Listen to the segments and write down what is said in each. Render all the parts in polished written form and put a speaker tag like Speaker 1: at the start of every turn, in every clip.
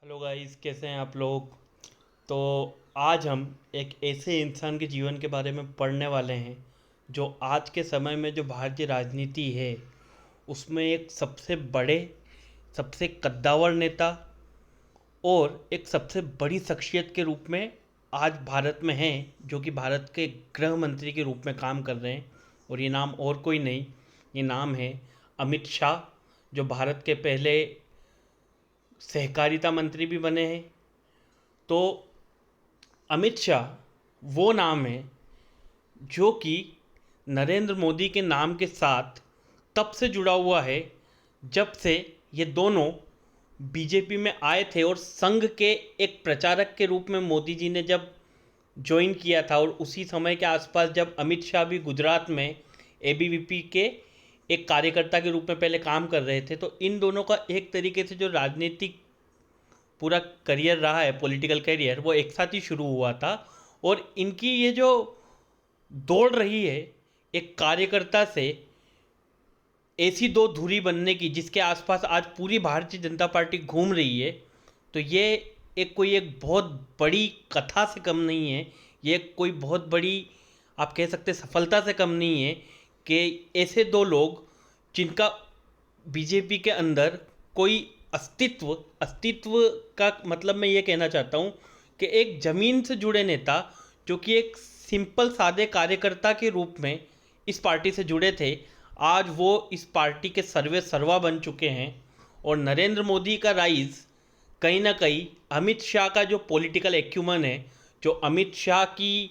Speaker 1: Hello guys, कैसे हैं आप लोग। तो आज हम एक ऐसे इंसान के जीवन के बारे में पढ़ने वाले हैं जो आज के समय में जो भारतीय राजनीति है उसमें एक सबसे बड़े, सबसे कद्दावर नेता और एक सबसे बड़ी शख्सियत के रूप में आज भारत में हैं, जो कि भारत के गृह मंत्री के रूप में काम कर रहे हैं। और ये नाम और कोई नहीं, ये नाम है अमित शाह, जो भारत के पहले सहकारिता मंत्री भी बने हैं। तो अमित शाह वो नाम है जो कि नरेंद्र मोदी के नाम के साथ तब से जुड़ा हुआ है जब से ये दोनों बीजेपी में आए थे, और संघ के एक प्रचारक के रूप में मोदी जी ने जब ज्वाइन किया था, और उसी समय के आसपास जब अमित शाह भी गुजरात में एबीवीपी के एक कार्यकर्ता के रूप में पहले काम कर रहे थे। तो इन दोनों का एक तरीके से जो राजनीतिक पूरा करियर रहा है, पॉलिटिकल करियर, वो एक साथ ही शुरू हुआ था। और इनकी ये जो दौड़ रही है एक कार्यकर्ता से ऐसी दो धुरी बनने की जिसके आसपास आज पूरी भारतीय जनता पार्टी घूम रही है, तो ये एक बहुत बड़ी कथा से कम नहीं है। ये कोई बहुत बड़ी, आप कह सकते सफलता से कम नहीं है कि ऐसे दो लोग जिनका बीजेपी के अंदर कोई अस्तित्व अस्तित्व का मतलब मैं ये कहना चाहता हूँ कि एक ज़मीन से जुड़े नेता जो कि एक सिंपल सादे कार्यकर्ता के रूप में इस पार्टी से जुड़े थे, आज वो इस पार्टी के सर्वे सर्वा बन चुके हैं। और नरेंद्र मोदी का राइज कहीं ना कहीं अमित शाह का जो पॉलिटिकल एक्यूमन है, जो अमित शाह की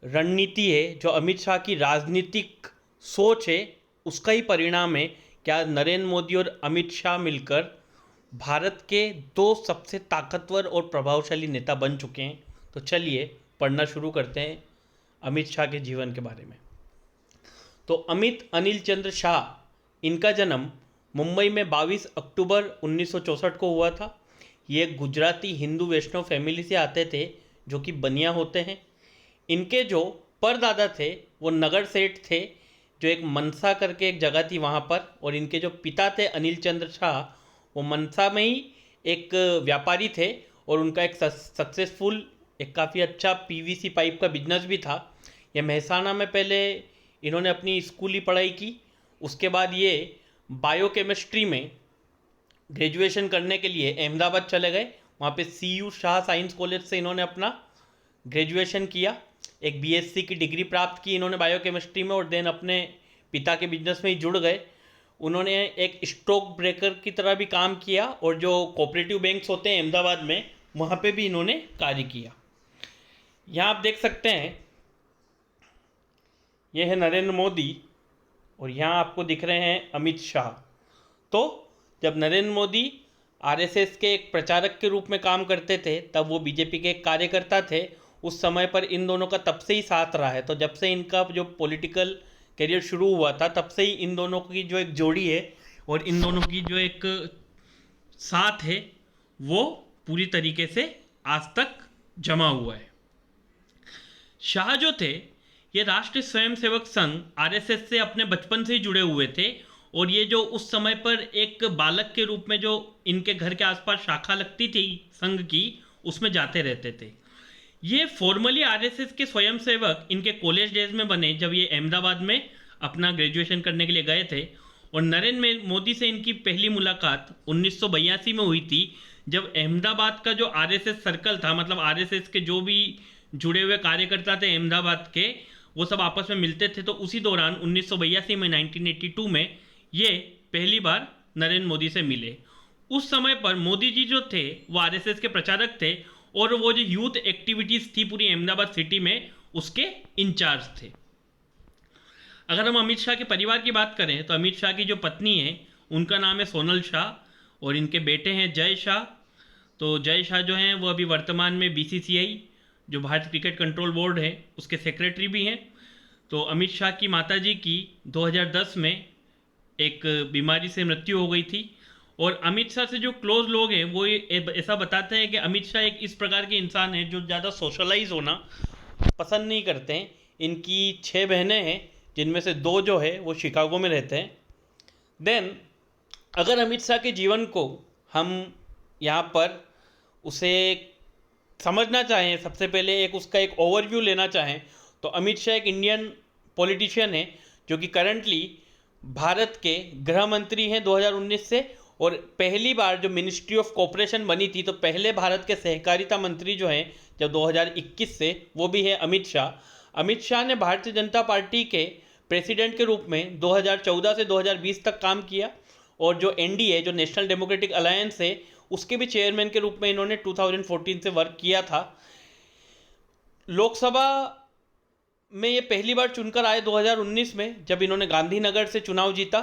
Speaker 1: रणनीति है, जो अमित शाह की राजनीतिक सोच है, उसका ही परिणाम है। क्या नरेंद्र मोदी और अमित शाह मिलकर भारत के दो सबसे ताकतवर और प्रभावशाली नेता बन चुके हैं। तो चलिए पढ़ना शुरू करते हैं अमित शाह के जीवन के बारे में। तो अमित अनिल चंद्र शाह, इनका जन्म मुंबई में 22 अक्टूबर 1964 को हुआ था। ये गुजराती हिंदू वैष्णव फैमिली से आते थे जो कि बनिया होते हैं। इनके जो परदादा थे वो नगर सेठ थे, जो एक मनसा करके एक जगह थी वहाँ पर। और इनके जो पिता थे अनिल चंद्र शाह, वो मनसा में ही एक व्यापारी थे, और उनका एक सक्सेसफुल, एक काफ़ी अच्छा पीवीसी पाइप का बिजनेस भी था। ये मेहसाना में पहले इन्होंने अपनी स्कूली पढ़ाई की। उसके बाद ये बायोकेमिस्ट्री में ग्रेजुएशन करने के लिए अहमदाबाद चले गए। वहाँ पे CU शाह साइंस कॉलेज से इन्होंने अपना ग्रेजुएशन किया। एक BSc की डिग्री प्राप्त की इन्होंने बायोकेमिस्ट्री में, और देन अपने पिता के बिजनेस में ही जुड़ गए। उन्होंने एक स्टॉक ब्रोकर की तरह भी काम किया, और जो कोऑपरेटिव बैंक्स होते हैं अहमदाबाद में, वहाँ पे भी इन्होंने कार्य किया। यहाँ आप देख सकते हैं, ये है नरेंद्र मोदी, और यहाँ आपको दिख रहे हैं अमित शाह। तो जब नरेंद्र मोदी RSS के एक प्रचारक के रूप में काम करते थे, तब वो बीजेपी के एक कार्यकर्ता थे। उस समय पर इन दोनों का तब से ही साथ रहा है। तो जब से इनका जो पॉलिटिकल करियर शुरू हुआ था, तब से ही इन दोनों की जो एक जोड़ी है और इन दोनों की जो एक साथ है, वो पूरी तरीके से आज तक जमा हुआ है। शाह जो थे, ये राष्ट्रीय स्वयंसेवक संघ RSS से अपने बचपन से ही जुड़े हुए थे। और ये जो उस समय पर एक बालक के रूप में जो इनके घर के आसपास शाखा लगती थी संघ की, उसमें जाते रहते थे। ये फॉर्मली RSS के स्वयंसेवक इनके कॉलेज डेज में बने, जब ये अहमदाबाद में अपना ग्रेजुएशन करने के लिए गए थे। और नरेंद्र मोदी से इनकी पहली मुलाकात 1982 में हुई थी, जब अहमदाबाद का जो RSS सर्कल था, मतलब RSS के जो भी जुड़े हुए कार्यकर्ता थे अहमदाबाद के, वो सब आपस में मिलते थे। तो उसी दौरान 1982 में, 1982 में ये पहली बार नरेंद्र मोदी से मिले। उस समय पर मोदी जी जो थे वो RSS के प्रचारक थे, और वो जो यूथ एक्टिविटीज़ थी पूरी अहमदाबाद सिटी में, उसके इंचार्ज थे। अगर हम अमित शाह के परिवार की बात करें, तो अमित शाह की जो पत्नी है उनका नाम है सोनल शाह, और इनके बेटे हैं जय शाह। तो जय शाह जो हैं वो अभी वर्तमान में BCCI, जो भारत क्रिकेट कंट्रोल बोर्ड है, उसके सेक्रेटरी भी हैं। तो अमित शाह की माताजी की 2010 में एक बीमारी से मृत्यु हो गई थी। और अमित शाह से जो क्लोज लोग हैं वो ऐसा बताते हैं कि अमित शाह एक इस प्रकार के इंसान हैं जो ज़्यादा सोशलाइज होना पसंद नहीं करते हैं। इनकी 6 बहनें हैं, जिनमें से 2 जो है वो शिकागो में रहते हैं। देन अगर अमित शाह के जीवन को हम यहाँ पर उसे समझना चाहें, सबसे पहले एक उसका एक ओवरव्यू लेना चाहें, तो अमित शाह एक इंडियन पॉलिटिशियन है जो कि करंटली भारत के गृह मंत्री हैं 2019 से, और पहली बार जो मिनिस्ट्री ऑफ कोऑपरेशन बनी थी तो पहले भारत के सहकारिता मंत्री जो हैं जब 2021 से, वो भी है अमित शाह। अमित शाह ने भारतीय जनता पार्टी के प्रेसिडेंट के रूप में 2014 से 2020 तक काम किया, और जो एनडीए जो नेशनल डेमोक्रेटिक अलायंस है उसके भी चेयरमैन के रूप में इन्होंने 2014 से वर्क किया था। लोकसभा में ये पहली बार चुनकर आए 2019 में, जब इन्होंने गांधीनगर से चुनाव जीता।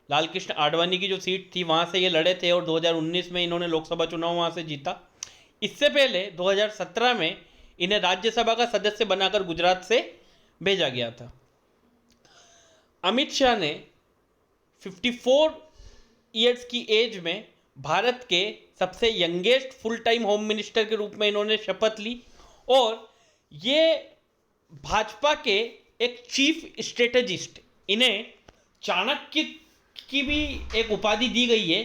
Speaker 1: लाल कृष्ण आडवाणी की जो सीट थी वहाँ से ये लड़े थे और 2019 में इन्होंने लोकसभा चुनाव वहाँ से जीता। इससे पहले 2017 में इन्हें राज्यसभा का सदस्य बनाकर गुजरात से भेजा गया था। अमित शाह ने 54 ईयर्स की एज में भारत के सबसे youngest full time home minister के रूप में इन्होंने शपथ ली, और ये भाजपा के एक चीफ स्ट्रेटेजिस्ट, इन्हें चाणक्य की भी एक उपाधि दी गई है।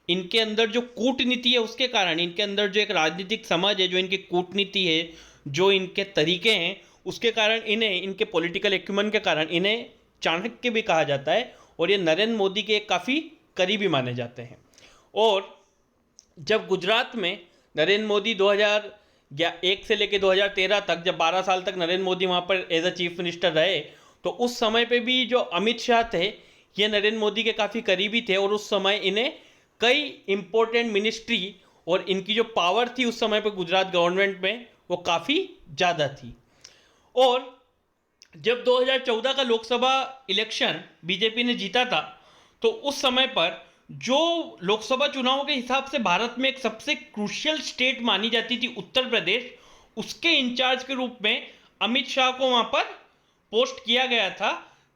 Speaker 1: इनके अंदर जो कूटनीति है उसके कारण, इनके अंदर जो एक राजनीतिक समझ है, जो इनकी कूटनीति है, जो इनके तरीके हैं, उसके कारण इन्हें, इनके पॉलिटिकल एक्यूमेन के कारण इन्हें चाणक्य भी कहा जाता है, और ये नरेंद्र मोदी के काफ़ी करीबी माने जाते हैं। और जब गुजरात में नरेंद्र मोदी 2001 से लेकर 2013 तक, जब 12 साल तक नरेंद्र मोदी वहाँ पर एज अ चीफ मिनिस्टर रहे, तो उस समय पे भी जो अमित शाह थे ये नरेंद्र मोदी के काफ़ी करीबी थे, और उस समय इन्हें कई इम्पोर्टेंट मिनिस्ट्री और इनकी जो पावर थी उस समय पे गुजरात गवर्नमेंट में वो काफ़ी ज़्यादा थी। और जब 2014 का लोकसभा इलेक्शन बीजेपी ने जीता था, तो उस समय पर जो लोकसभा चुनाव के हिसाब से भारत में एक सबसे क्रूशियल स्टेट मानी जाती थी उत्तर प्रदेश, उसके इंचार्ज के रूप में अमित शाह को वहाँ पर पोस्ट किया गया था,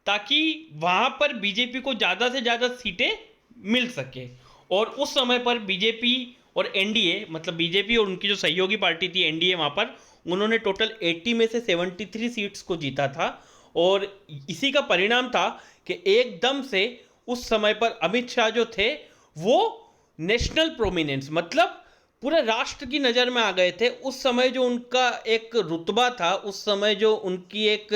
Speaker 1: ताकि वहाँ पर बीजेपी को ज़्यादा से ज़्यादा सीटें मिल सके। और उस समय पर बीजेपी और एनडीए, मतलब बीजेपी और उनकी जो सहयोगी पार्टी थी एनडीए, वहाँ पर उन्होंने टोटल 80 में से 73 सीट्स को जीता था। और इसी का परिणाम था कि एकदम से उस समय पर अमित शाह जो थे वो नेशनल प्रोमिनेंस, मतलब पूरे राष्ट्र की नज़र में आ गए थे। उस समय जो उनका एक रुतबा था, उस समय जो उनकी एक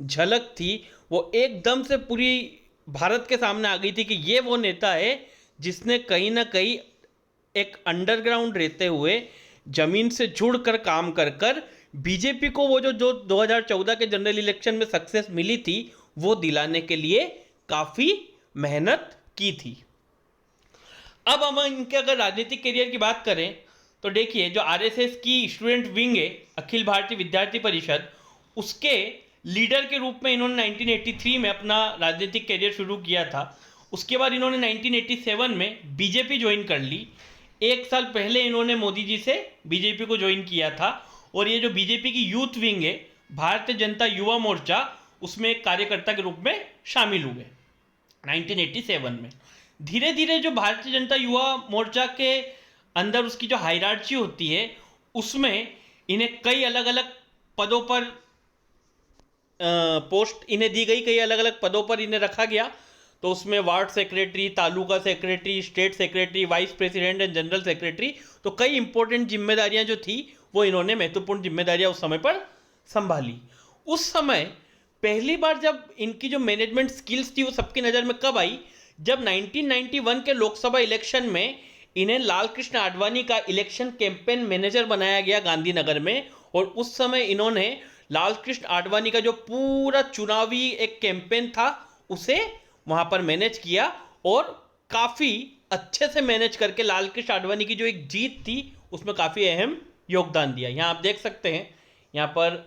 Speaker 1: झलक थी, वो एकदम से पूरी भारत के सामने आ गई थी कि ये वो नेता है जिसने कहीं ना कहीं एक अंडरग्राउंड रहते हुए जमीन से जुड़कर काम कर कर बीजेपी को वो जो 2014 के जनरल इलेक्शन में सक्सेस मिली थी वो दिलाने के लिए काफ़ी मेहनत की थी। अब हम इनके अगर राजनीतिक करियर की बात करें तो देखिए, जो आरएसएस की स्टूडेंट विंग है, अखिल भारतीय विद्यार्थी परिषद, उसके लीडर के रूप में इन्होंने 1983 में अपना राजनीतिक करियर शुरू किया था। उसके बाद इन्होंने 1987 में बीजेपी ज्वाइन कर ली। एक साल पहले इन्होंने मोदी जी से बीजेपी को ज्वाइन किया था, और ये जो बीजेपी की यूथ विंग है, भारतीय जनता युवा मोर्चा, उसमें एक कार्यकर्ता के रूप में शामिल हुए 1987 में। धीरे धीरे जो भारतीय जनता युवा मोर्चा के अंदर उसकी जो हायरार्ची होती है, उसमें इन्हें कई अलग अलग पदों पर पोस्ट इन्हें दी गई, कई अलग अलग पदों पर इन्हें रखा गया। तो उसमें ward secretary, taluka secretary, state secretary, vice president and general secretary, तो कई इंपॉर्टेंट जिम्मेदारियां जो थी वो इन्होंने, महत्वपूर्ण जिम्मेदारियां उस समय पर संभाली। उस समय पहली बार जब इनकी जो मैनेजमेंट स्किल्स थी वो सबकी नज़र में कब आई, जब 1991 के लोकसभा इलेक्शन में इन्हें लाल कृष्ण आडवाणी का इलेक्शन कैंपेन मैनेजर बनाया गया गांधीनगर में। और उस समय इन्होंने लाल कृष्ण आडवाणी का जो पूरा चुनावी एक कैंपेन था उसे वहाँ पर मैनेज किया, और काफ़ी अच्छे से मैनेज करके लाल कृष्ण आडवाणी की जो एक जीत थी उसमें काफ़ी अहम योगदान दिया। यहाँ आप देख सकते हैं, यहाँ पर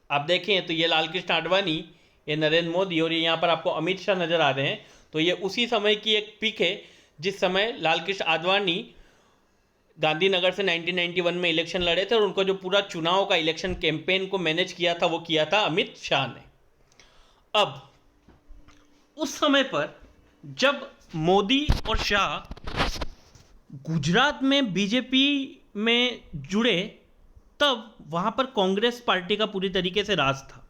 Speaker 1: आप देखें तो ये लाल कृष्ण आडवाणी, ये नरेंद्र मोदी, और ये यहाँ पर आपको अमित शाह नज़र आ रहे हैं। तो ये उसी समय की एक पिक है जिस समय लाल कृष्ण आडवाणी गांधीनगर से 1991 में इलेक्शन लड़े थे, और उनका जो पूरा चुनाव का इलेक्शन कैंपेन को मैनेज किया था वो किया था अमित शाह ने। अब उस समय पर जब मोदी और शाह गुजरात में बीजेपी में जुड़े, तब वहाँ पर कांग्रेस पार्टी का पूरी तरीके से राज था।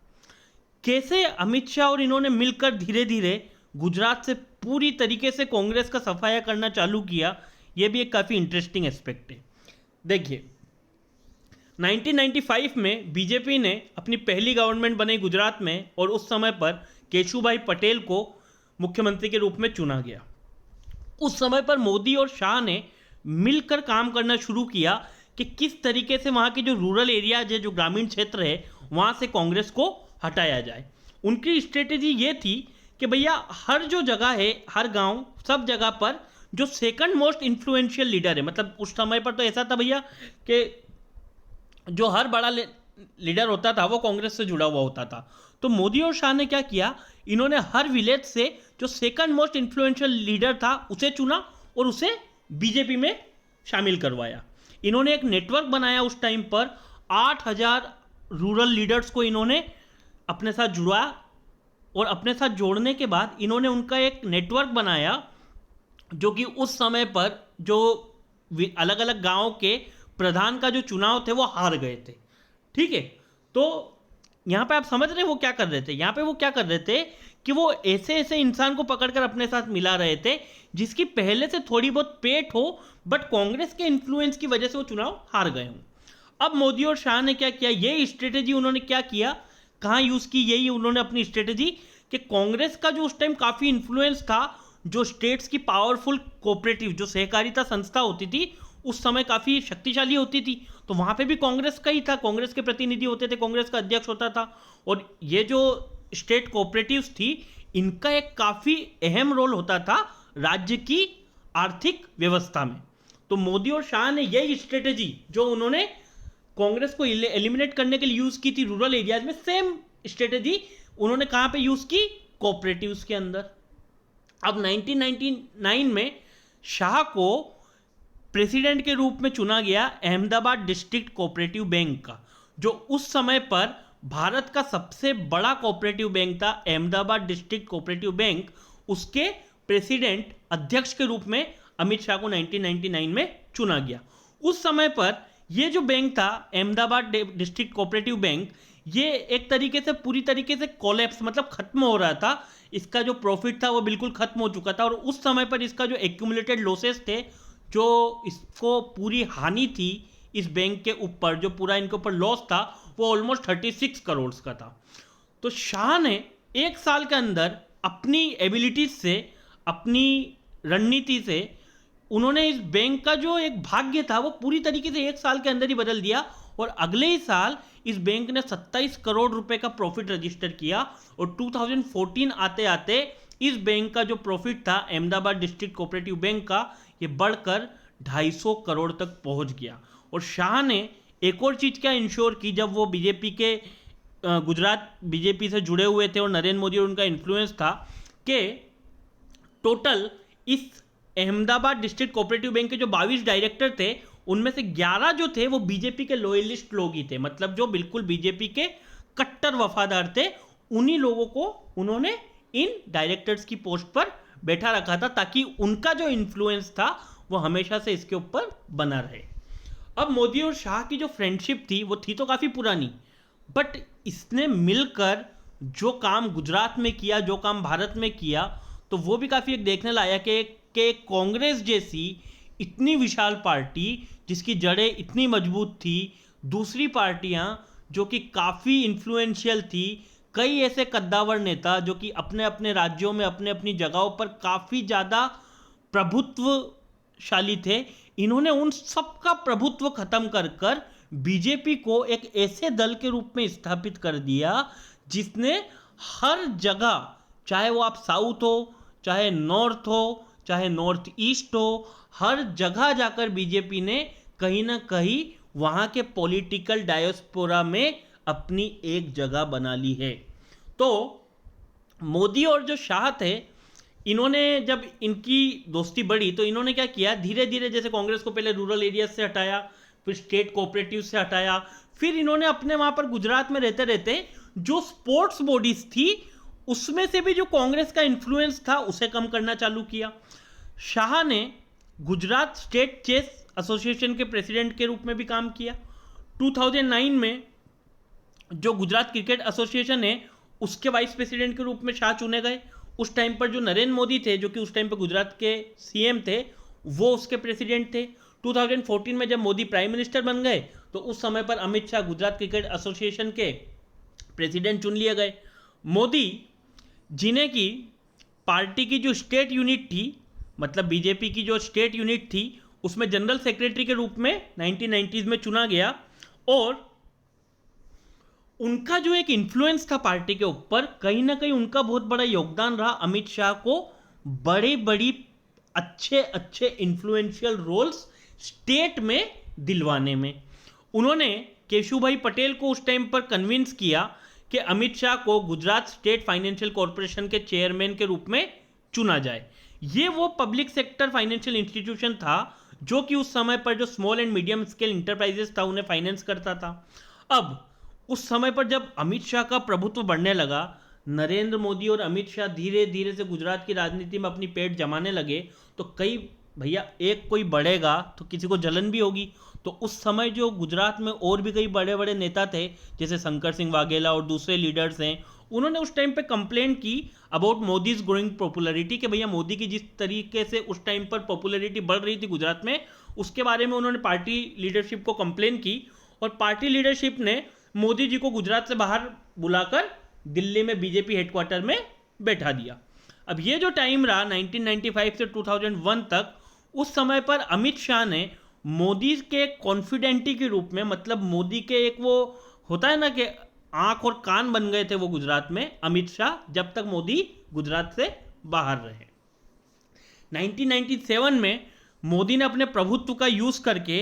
Speaker 1: कैसे अमित शाह और इन्होंने मिलकर धीरे धीरे गुजरात से पूरी तरीके से कांग्रेस का सफाया करना चालू किया, यह भी एक काफ़ी इंटरेस्टिंग एस्पेक्ट है। देखिए 1995 में बीजेपी ने अपनी पहली गवर्नमेंट बनाई गुजरात में, और उस समय पर केशुभाई पटेल को मुख्यमंत्री के रूप में चुना गया। उस समय पर मोदी और शाह ने मिलकर काम करना शुरू किया कि किस तरीके से वहाँ के जो रूरल एरियाज है, जो ग्रामीण क्षेत्र है, वहाँ से कांग्रेस को हटाया जाए। उनकी स्ट्रेटेजी ये थी कि भैया हर जो जगह है, हर गांव, सब जगह पर जो सेकंड मोस्ट इन्फ्लुएंशियल लीडर है, मतलब उस समय पर तो ऐसा था भैया कि जो हर बड़ा लीडर होता था वो कांग्रेस से जुड़ा हुआ होता था। तो मोदी और शाह ने क्या किया, इन्होंने हर विलेज से जो सेकंड मोस्ट इन्फ्लुएंशियल लीडर था उसे चुना और उसे बीजेपी में शामिल करवाया। इन्होंने एक नेटवर्क बनाया उस टाइम पर, 8,000 रूरल लीडर्स को इन्होंने अपने साथ जुड़ा, और अपने साथ जोड़ने के बाद इन्होंने उनका एक नेटवर्क बनाया, जो कि उस समय पर जो अलग अलग गांव के प्रधान का जो चुनाव थे वो हार गए थे। ठीक है, तो यहाँ पे आप समझ रहे हैं वो क्या कर रहे थे। यहाँ पे वो क्या कर रहे थे कि वो ऐसे ऐसे इंसान को पकड़कर अपने साथ मिला रहे थे जिसकी पहले से थोड़ी बहुत पेट हो, बट कांग्रेस के इन्फ्लुएंस की वजह से वो चुनाव हार गए हों। अब मोदी और शाह ने क्या किया, ये स्ट्रेटेजी उन्होंने क्या किया, कहाँ यूज़ की, यही उन्होंने अपनी स्ट्रेटेजी कि कांग्रेस का जो उस टाइम काफ़ी इन्फ्लुएंस था, जो स्टेट्स की पावरफुल कोऑपरेटिव जो सहकारिता संस्था होती थी उस समय काफ़ी शक्तिशाली होती थी, तो वहाँ पे भी कांग्रेस का ही था, कांग्रेस के प्रतिनिधि होते थे, कांग्रेस का अध्यक्ष होता था। और ये जो स्टेट कोऑपरेटिव्स थी, इनका एक काफ़ी अहम रोल होता था राज्य की आर्थिक व्यवस्था में। तो मोदी और शाह ने यही स्ट्रेटेजी जो उन्होंने कांग्रेस को एलिमिनेट करने के लिए यूज़ की थी रूरल एरियाज में, सेम स्ट्रेटेजी उन्होंने कहाँ पे यूज़ की, कोऑपरेटिव्स के अंदर। अब 1999 में शाह को प्रेसिडेंट के रूप में चुना गया अहमदाबाद डिस्ट्रिक्ट कोऑपरेटिव बैंक का, जो उस समय पर भारत का सबसे बड़ा कोऑपरेटिव बैंक था, अहमदाबाद डिस्ट्रिक्ट कोऑपरेटिव बैंक। उसके प्रेसिडेंट अध्यक्ष के रूप में अमित शाह को 1999 में चुना गया। उस समय पर ये जो बैंक था अहमदाबाद डिस्ट्रिक्ट कोऑपरेटिव बैंक, ये एक तरीके से पूरी तरीके से कोलैप्स, मतलब खत्म हो रहा था। इसका जो प्रॉफिट था वो बिल्कुल खत्म हो चुका था, और उस समय पर इसका जो एक्यूमुलेटेड लॉसेस थे, जो इसको पूरी हानि थी इस बैंक के ऊपर, जो पूरा इनके ऊपर लॉस था, वो ऑलमोस्ट 36 करोड़ का था। तो शाह ने एक साल के अंदर अपनी एबिलिटीज से, अपनी रणनीति से, उन्होंने इस बैंक का जो एक भाग्य था वो पूरी तरीके से एक साल के अंदर ही बदल दिया, और अगले ही साल इस बैंक ने 27 करोड़ रुपए का प्रॉफिट रजिस्टर किया। और 2014 आते आते इस बैंक का जो प्रॉफिट था अहमदाबाद डिस्ट्रिक्ट कोऑपरेटिव बैंक का, ये बढ़कर 250 करोड़ तक पहुंच गया। और शाह ने एक और चीज़ क्या इंश्योर की, जब वो बीजेपी के गुजरात बीजेपी से जुड़े हुए थे और नरेंद्र मोदी और उनका इन्फ्लुएंस था, कि टोटल इस अहमदाबाद डिस्ट्रिक्ट कोऑपरेटिव बैंक के जो 22 डायरेक्टर थे, उनमें से 11 जो थे वो बीजेपी के लॉयलिस्ट लोग ही थे, मतलब जो बिल्कुल बीजेपी के कट्टर वफादार थे। उन्हीं लोगों को उन्होंने इन डायरेक्टर्स की पोस्ट पर बैठा रखा था, ताकि उनका जो इन्फ्लुएंस था वो हमेशा से इसके ऊपर बना रहे। अब मोदी और शाह की जो फ्रेंडशिप थी वो थी तो काफ़ी पुरानी, बट इसने मिलकर जो काम गुजरात में किया, जो काम भारत में किया, तो वो भी काफ़ी एक देखने लायक है कि कांग्रेस जैसी इतनी विशाल पार्टी जिसकी जड़ें इतनी मजबूत थी, दूसरी पार्टियां जो कि काफ़ी इन्फ्लुएंशियल थी, कई ऐसे कद्दावर नेता जो कि अपने अपने राज्यों में अपने अपनी जगहों पर काफ़ी ज़्यादा प्रभुत्वशाली थे, इन्होंने उन सब का प्रभुत्व खत्म कर कर बीजेपी को एक ऐसे दल के रूप में स्थापित कर दिया जिसने हर जगह, चाहे वो आप साउथ हो, चाहे नॉर्थ हो, चाहे नॉर्थ ईस्ट हो, हर जगह जाकर बीजेपी ने कहीं ना कहीं वहाँ के पॉलिटिकल डायस्पोरा में अपनी एक जगह बना ली है। तो मोदी और जो शाह थे, इन्होंने जब इनकी दोस्ती बढ़ी तो इन्होंने क्या किया, धीरे धीरे जैसे कांग्रेस को पहले रूरल एरिया से हटाया, फिर स्टेट कोऑपरेटिव से हटाया, फिर इन्होंने अपने वहाँ पर गुजरात में रहते रहते जो स्पोर्ट्स बॉडीज थी उसमें से भी जो कांग्रेस का इन्फ्लुएंस था उसे कम करना चालू किया। शाह ने गुजरात स्टेट चेस एसोसिएशन के प्रेसिडेंट के रूप में भी काम किया। 2009 में जो गुजरात क्रिकेट एसोसिएशन है उसके वाइस प्रेसिडेंट के रूप में शाह चुने गए। उस टाइम पर जो नरेंद्र मोदी थे, जो कि उस टाइम पर गुजरात के सीएम थे, वो उसके प्रेसिडेंट थे। 2014 में जब मोदी प्राइम मिनिस्टर बन गए तो उस समय पर अमित शाह गुजरात क्रिकेट एसोसिएशन के प्रेसिडेंट चुन लिए गए। मोदी जिन्हें की पार्टी की जो स्टेट यूनिट थी, मतलब बीजेपी की जो स्टेट यूनिट थी, उसमें जनरल सेक्रेटरी के रूप में 1990s में चुना गया। और उनका जो एक इन्फ्लुएंस था पार्टी के ऊपर, कहीं ना कहीं उनका बहुत बड़ा योगदान रहा अमित शाह को बड़ी बड़ी अच्छे अच्छे इन्फ्लुएंशियल रोल्स स्टेट में दिलवाने में। उन्होंने केशुभाई पटेल को उस टाइम पर कन्विंस किया कि अमित शाह को गुजरात स्टेट फाइनेंशियल कॉरपोरेशन के चेयरमैन के रूप में चुना जाए। ये वो पब्लिक सेक्टर फाइनेंशियल इंस्टीट्यूशन था जो कि उस समय पर जो small and medium scale enterprises था उन्हें फाइनेंस करता था। अब उस समय पर जब अमित शाह का प्रभुत्व बढ़ने लगा, नरेंद्र मोदी और अमित शाह धीरे धीरे से गुजरात की राजनीति में अपनी पेट जमाने लगे, तो कई भैया एक कोई बढ़ेगा तो किसी को जलन भी होगी। तो उस समय जो गुजरात में और भी कई बड़े बड़े नेता थे जैसे शंकर सिंह वाघेला और दूसरे लीडर्स हैं, उन्होंने उस टाइम पे कंप्लेंट की अबाउट मोदीज ग्रोइंग पॉपुलैरिटी कि भैया मोदी की जिस तरीके से उस टाइम पर पॉपुलैरिटी बढ़ रही थी गुजरात में, उसके बारे में उन्होंने पार्टी लीडरशिप को कंप्लेन की। और पार्टी लीडरशिप ने मोदी जी को गुजरात से बाहर बुलाकर दिल्ली में बीजेपी हेडक्वार्टर में बैठा दिया। अब ये जो टाइम रहा 1995 से 2001 तक, उस समय पर अमित शाह ने मोदी के कॉन्फिडेंटी के रूप में, मतलब मोदी के एक वो होता है ना कि आंख और कान बन गए थे वो गुजरात में, अमित शाह, जब तक मोदी गुजरात से बाहर रहे। 1997 में मोदी ने अपने प्रभुत्व का यूज करके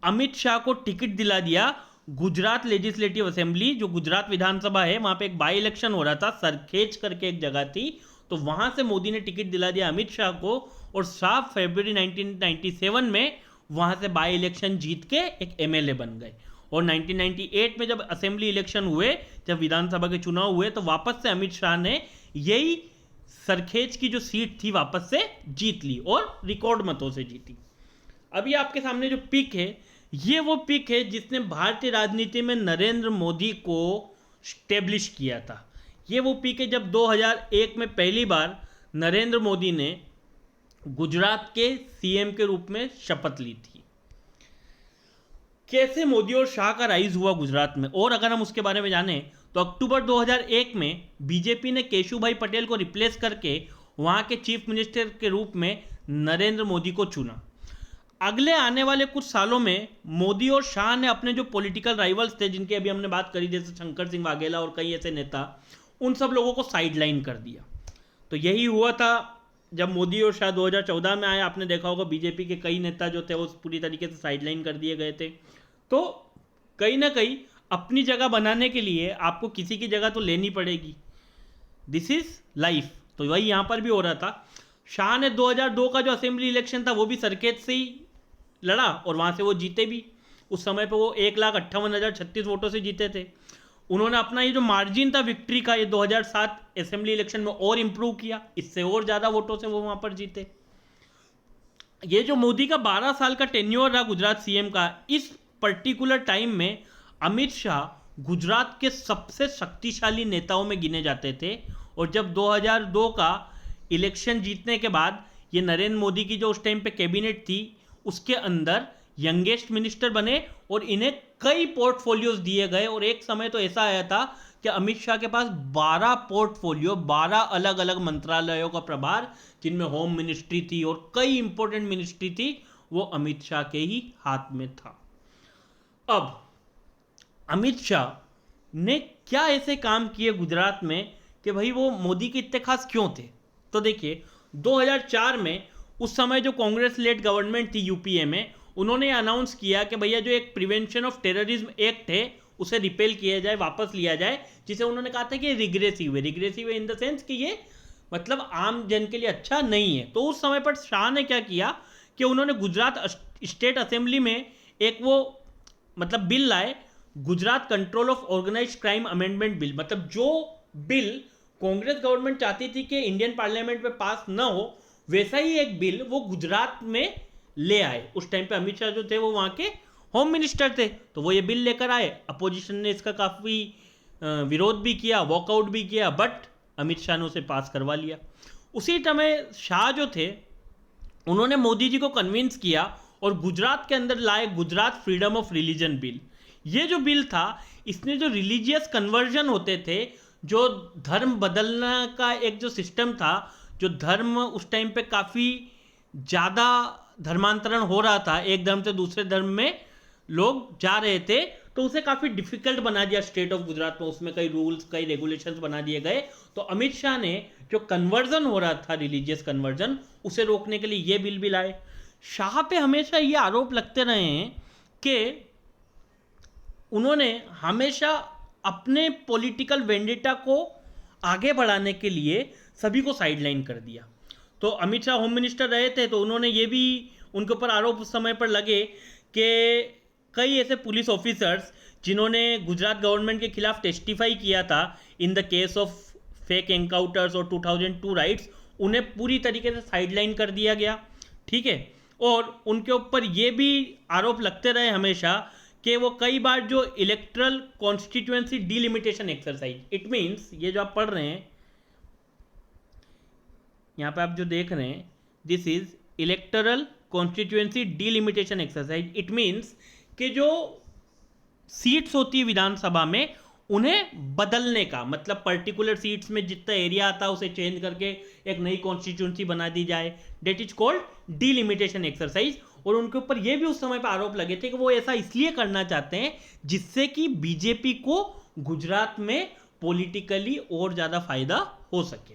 Speaker 1: अमित शाह को टिकट दिला दिया गुजरात लेजिस्लेटिव असेंबली, जो गुजरात विधानसभा है, वहां पे एक बाई इलेक्शन हो रहा था, सरखेज करके एक जगह थी, तो वहां से मोदी ने टिकट दिला दिया अमित शाह को। और 7 फरवरी 1997 में वहां से बाई इलेक्शन जीत के एक एमएलए बन गए। और 1998 में जब असेंबली इलेक्शन हुए, जब विधानसभा के चुनाव हुए, तो वापस से अमित शाह ने यही सरखेज की जो सीट थी वापस से जीत ली और रिकॉर्ड मतों से जीती। अभी आपके सामने जो पिक है, ये वो पिक है जिसने भारतीय राजनीति में नरेंद्र मोदी को स्टेब्लिश किया था। ये वो पिक है जब 2001 में पहली बार नरेंद्र मोदी ने गुजरात के सीएम के रूप में शपथ ली थी। कैसे मोदी और शाह का राइज हुआ गुजरात में, और अगर हम उसके बारे में जानें तो अक्टूबर 2001 में बीजेपी ने केशुभाई पटेल को रिप्लेस करके वहां के चीफ मिनिस्टर के रूप में नरेंद्र मोदी को चुना। अगले आने वाले कुछ सालों में मोदी और शाह ने अपने जो पॉलिटिकल राइवल्स थे, जिनकी अभी हमने बात करी, जैसे शंकर सिंह वाघेला और कई ऐसे नेता, उन सब लोगों को साइडलाइन कर दिया। तो यही हुआ था जब मोदी और शाह 2014 में आए। आपने देखा होगा बीजेपी के कई नेता जो थे वो पूरी तरीके से साइडलाइन कर दिए गए थे। तो कहीं ना कहीं अपनी जगह बनाने के लिए आपको किसी की जगह तो लेनी पड़ेगी, दिस इज लाइफ। तो वही यहाँ पर भी हो रहा था। शाह ने 2002 का जो असेंबली इलेक्शन था वो भी सरखेज से ही लड़ा और वहाँ से वो जीते भी। उस समय पे वो 1,58,036 वोटों से जीते थे। उन्होंने अपना ये जो मार्जिन था विक्ट्री का, ये 2007 असेंबली इलेक्शन में और इंप्रूव किया, इससे और ज़्यादा वोटों से वो वहाँ पर जीते। ये जो मोदी का 12 साल का टेन्योर रहा गुजरात सीएम का, इस पर्टिकुलर टाइम में अमित शाह गुजरात के सबसे शक्तिशाली नेताओं में गिने जाते थे। और जब 2002 का इलेक्शन जीतने के बाद ये नरेंद्र मोदी की जो उस टाइम पे कैबिनेट थी, उसके अंदर यंगेस्ट मिनिस्टर बने और इन्हें कई पोर्टफोलियोज दिए गए। और एक समय तो ऐसा आया था कि अमित शाह के पास 12 पोर्टफोलियो, 12 अलग अलग मंत्रालयों का प्रभार, जिनमें होम मिनिस्ट्री थी और कई इंपॉर्टेंट मिनिस्ट्री थी, वो अमित शाह के ही हाथ में था। अब अमित शाह ने क्या ऐसे काम किए गुजरात में कि भाई वो मोदी के इतने खास क्यों थे? तो देखिए 2004 में उस समय जो कांग्रेस लेड गवर्नमेंट थी यूपीए में, उन्होंने अनाउंस किया कि भैया जो एक प्रिवेंशन ऑफ टेररिज्म एक्ट है उसे रिपेल किया जाए, वापस लिया जाए, जिसे उन्होंने कहा था कि रिग्रेसिव है इन द सेंस कि ये मतलब आम जन के लिए अच्छा नहीं है। तो उस समय पर शाह ने क्या किया कि उन्होंने गुजरात स्टेट असेंबली में एक वो मतलब बिल लाए, Gujarat control of organised crime amendment bill. मतलब जो बिल कांग्रेस गवर्नमेंट चाहती थी कि इंडियन पार्लियामेंट में पास न हो, वैसा ही एक बिल वो गुजरात में ले आए। उस टाइम पे अमित शाह जो थे वो वहाँ के होम मिनिस्टर थे, तो वो ये बिल लेकर आए। अपोजिशन ने इसका काफ़ी विरोध भी किया, वॉकआउट भी किया, बट अमित शाह ने उसे पास करवा लिया। उसी समय शाह जो थे उन्होंने मोदी जी को कन्विंस किया और गुजरात के अंदर लाए Gujarat freedom of religion bill. ये जो बिल था, इसने जो रिलीजियस कन्वर्जन होते थे, जो धर्म बदलने का एक जो सिस्टम था, जो धर्म उस टाइम पे काफ़ी ज़्यादा धर्मांतरण हो रहा था, एक धर्म से दूसरे धर्म में लोग जा रहे थे, तो उसे काफ़ी डिफिकल्ट बना दिया स्टेट ऑफ गुजरात में। उसमें कई रूल्स, कई रेगुलेशंस बना दिए गए। तो अमित शाह ने जो कन्वर्जन हो रहा था, रिलीजियस कन्वर्जन, उसे रोकने के लिए ये बिल भी लाए। शाह पे हमेशा ये आरोप लगते रहे हैं कि उन्होंने हमेशा अपने पॉलिटिकल वेंडेटा को आगे बढ़ाने के लिए सभी को साइडलाइन कर दिया। तो अमित शाह होम मिनिस्टर रहे थे, तो उन्होंने ये भी, उनके ऊपर आरोप उस समय पर लगे कि कई ऐसे पुलिस ऑफिसर्स जिन्होंने गुजरात गवर्नमेंट के खिलाफ टेस्टिफाई किया था in the case of fake encounters और 2002 राइट्स, उन्हें पूरी तरीके से साइडलाइन कर दिया गया। ठीक है। और उनके ऊपर ये भी आरोप लगते रहे हमेशा कि वो कई बार जो electoral constituency delimitation exercise, it means, ये जो आप पढ़ रहे हैं, यहाँ पे आप जो देख रहे हैं, this is electoral constituency delimitation exercise. It means कि जो सीट्स होती है विधानसभा में, उन्हें बदलने का मतलब, पर्टिकुलर सीट्स में जितना एरिया आता है उसे चेंज करके एक नई कॉन्स्टिट्यूंसी बना दी जाए, that is called delimitation exercise. और उनके ऊपर ये भी उस समय पर आरोप लगे थे कि वो ऐसा इसलिए करना चाहते हैं जिससे कि बीजेपी को गुजरात में पॉलिटिकली और ज़्यादा फायदा हो सके।